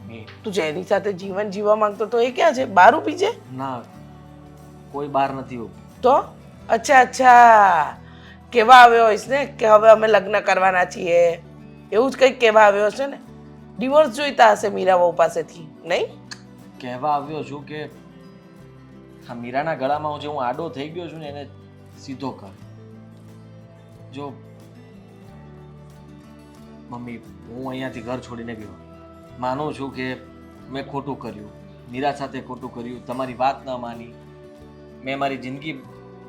મમ્મી તું જેની સાથે જીવન જીવવા માંગતો તો એ ક્યાં છે બહાર ઊભી છે ના કોઈ બહાર નથી ઊભું તો અચ્છા અચ્છા કેવા આવ્યો હોઈશ ને કે હવે અમે લગ્ન કરવાના છીએ એવું જ કંઈક કહેવા આવ્યો છે ને ડિવોર્સ જોઈતા હશે મીરા વહુ પાસેથી નહીં કહેવા આવ્યો છું કે આ મીરાના ગળામાં જે હું આડો થઈ ગયો છું ને એને સીધો કર જો મમ્મી હું અહીંયાથી ઘર છોડીને ગયો માનું છું કે મેં ખોટું કર્યું, મીરા સાથે ખોટું કર્યું, તમારી વાત ન માની, મેં મારી જિંદગી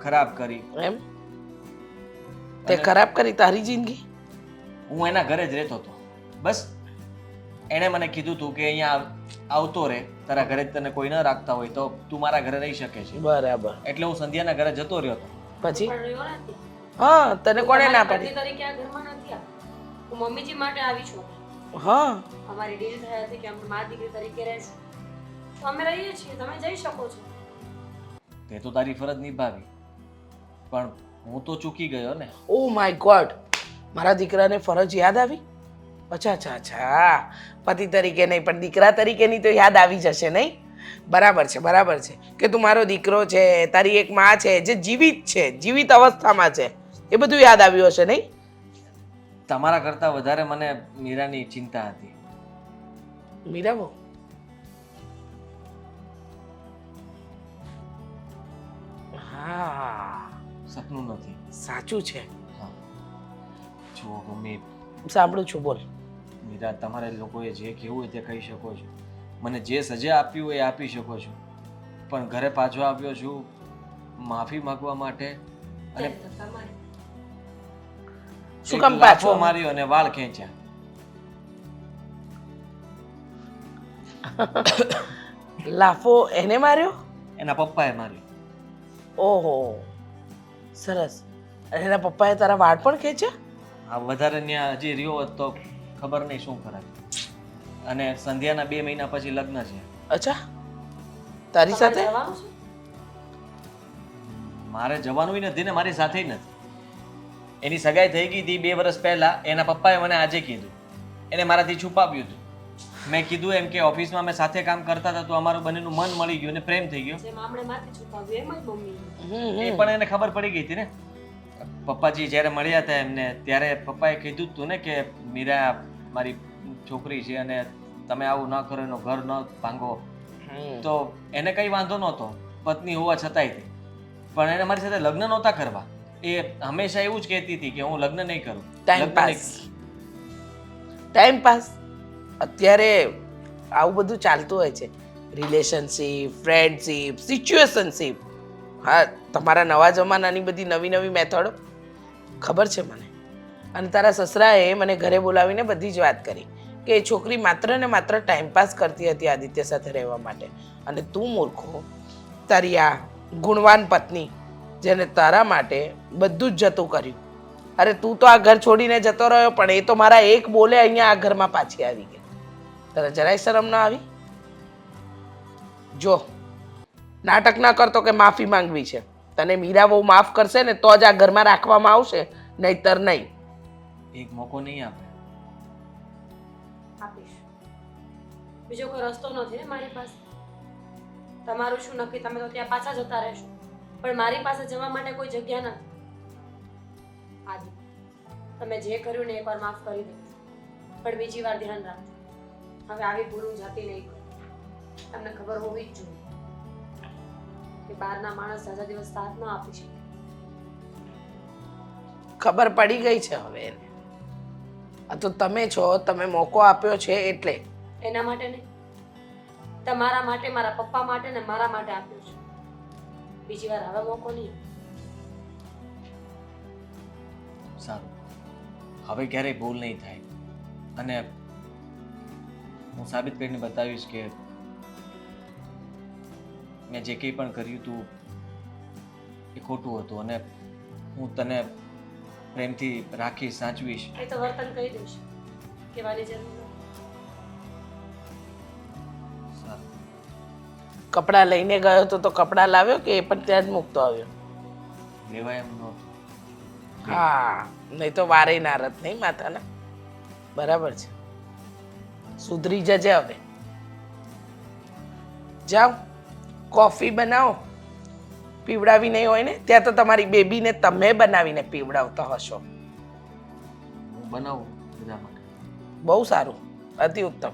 ખરાબ કરી. એમ તે ખરાબ કરી તારી જિંદગી? હું એના ઘરે જ રહેતો હતો. બસ એણે મને કીધું હતું કે અહીંયા આવતો રહે, તારા ઘરે જ તને કોઈ ન રાખતા હોય તો તું મારા ઘરે રહી શકે છે. બરાબર. એટલે હું સંધ્યાના ઘરે જતો રહ્યો હતો. પછી પણ રહ્યો નથી. હા તને કોણે ના તમારી પાડી? પત્ની તરીકે આ ઘરમાં નથી આવી. હું મમ્મીજી માટે આવી છું. હા અમારી ડીલ થઈ હતી કે અમે મારી દીકરી તરીકે રહેશું, તો અમે રહીએ છીએ, તમે જઈ શકો છો. તે તો તારી ફરજ નિભાવી, પણ હું તો ચૂકી ગયો ને. ઓ માય ગોડ, મારા દીકરાને ફરજ યાદ આવી? અચ્છા અચ્છા અચ્છા, પતિ તરીકે નહીં પણ દીકરા તરીકેની તો યાદ આવી જશે નહીં? બરાબર છે કે તું મારો દીકરો છે, તારી એક માં છે જે જીવિત છે, જીવિત અવસ્થામાં છે, એ બધું યાદ આવ્યું હશે નહીં? તમારા કરતાં વધારે મને મીરાની ચિંતા હતી. મીરાબો, હા સપનું નથી. સાચું છે. હા જુઓ મમ્મી, સાંભળું છું, બોલ. મીરા, તમારે લોકોએ જે કહેવું હોય તે કહી શકો છો, મને જે સજા આપવી હોય એ આપી શકો છો, પણ ઘરે પાછો આવ્યો છું માફી માંગવા માટે. અને તમારી શું કામ એક પાછો લાફો માર્યો અને વાળ ખેંચ્યા. લાફો એને માર્યો? એના પપ્પાએ માર્યો. ઓહો સરસ. અને એના પપ્પાએ તારા વાળ પણ ખેંચ્યા? આ વધારે ત્યાં હજી રહ્યો હોત તો ખબર નહીં શું કરે. અને સંધ્યાના 2 મહિના પછી લગ્ન છે. અચ્છા, તારી સાથે? જવાનું છે? મારે જવાનું નથી ને, મારી સાથે નથી. એની સગાઈ થઈ ગઈ હતી 2 વર્ષ પહેલા. એના પપ્પાએ મને આજે કીધું, એને મારાથી છુપાવ્યું હતું. મેં કીધું એમ કે ઓફિસમાં અમે સાથે કામ કરતા હતા તો અમારું બંનેનું મન મળી ગયું અને પ્રેમ થઈ ગયો. જેમ આપણે માથે છુપાવ્યું એમ જ મમ્મી. એ પણ એને ખબર પડી ગઈ હતી ને. પપ્પાજી જ્યારે મળ્યા હતા એમને, ત્યારે પપ્પાએ કીધું જ તું ને કે મીરા મારી છોકરી છે અને તમે આવું ન કરો, એનું ઘર ન ભાંગો. તો એને કંઈ વાંધો નહોતો, પત્ની હોવા છતાંય તે. પણ એને મારી સાથે લગ્ન નહોતા કરવા. એ હંમેશા એવું જ કહેતી હતી કે હું લગ્ન નહીં કરું. ટાઈમ લગ્ન નહીં પાસ. Time pass. અત્યારે આવું બધું ચાલતું હોય છે, રિલેશનશીપ, ફ્રેન્ડશીપ, સિચ્યુએશનશીપ. હા, તમારા નવા જમાનાની બધી નવી નવી મેથડો ખબર છે મને. અને તારા સસરાએ મને ઘરે બોલાવીને બધી જ વાત કરી કે એ છોકરી માત્ર ને માત્ર ટાઈમપાસ કરતી હતી આદિત્ય સાથે રહેવા માટે. અને તું મૂર્ખો, તારી આ ગુણવાન પત્ની જેને તારા માટે બધું જ જતું કર્યું. અરે તું તો આ ઘર છોડીને જતો રહ્યો, પણ એ તો મારા એક બોલે અહીંયા આ ઘરમાં પાછી આવી ગઈ. તને જરાય શરમ ના આવી? જો નાટક ના કરતો કે માફી માંગવી છે. તને મીરા બહુ માફ કરશે ને તો જ આ ઘરમાં રાખવામાં આવશે, નહીતર નહીં. એક મોકો નહીં આપે. આપીશ. બીજો કોઈ રસ્તો નથી ને મારી પાસે. તમારું શું નક્કી, તમે તો ત્યાં પાછા જતા રહેશો, પણ મારી પાસે જવા માટે કોઈ જગ્યા નથી. આદિ, તમે જે કર્યું ને એકવાર માફ કરી દો, પણ બીજી વાર ધ્યાન રાખજો, હવે આવી ભૂલું જાતી નહીં કરો. તમને ખબર હોવી જ જોઈએ કે બહારના માણસ સાજા દિવસ સાથ ન આપી શકે. ખબર પડી ગઈ છે હવે એને. આ તો તમે છો, તમે મોકો આપ્યો છે એટલે. એના માટે નહીં, તમારા માટે, મારા પપ્પા માટે ને મારા માટે આપ્યું છે. બીજી વાર હવે મોકો નહીં. સારું, હવે ક્યારેય ભૂલ નહીં થાય. અને હું સાબિત કરીને બતાવીશ કે મેં જે કંઈ પણ કર્યું હતું એ ખોટું હતું. અને હું તને પ્રેમથી રાખીશ, સાચવીશ. એ તો વર્તન કહી દઈશ, કહેવાની જરૂર નથી. સારું. કપડાં લઈને ગયો તો કપડાં લાવ્યો કે એ પણ ત્યાં જ મૂકતો આવ્યો? લેવાય એમ નહોતું. હા, નહીં તો વારે ના રત નહીં માથાના. બરાબર છે, સુધરી જજે હવે. જાઓ કોફી બનાવો. પીવડાવી નહીં હોય ને ત્યાં તો તમારી બેબીને તમે બનાવીને પીવડાવતા હશો. હું બનાવું બધા માટે. બહુ સારું, અતિ ઉત્તમ.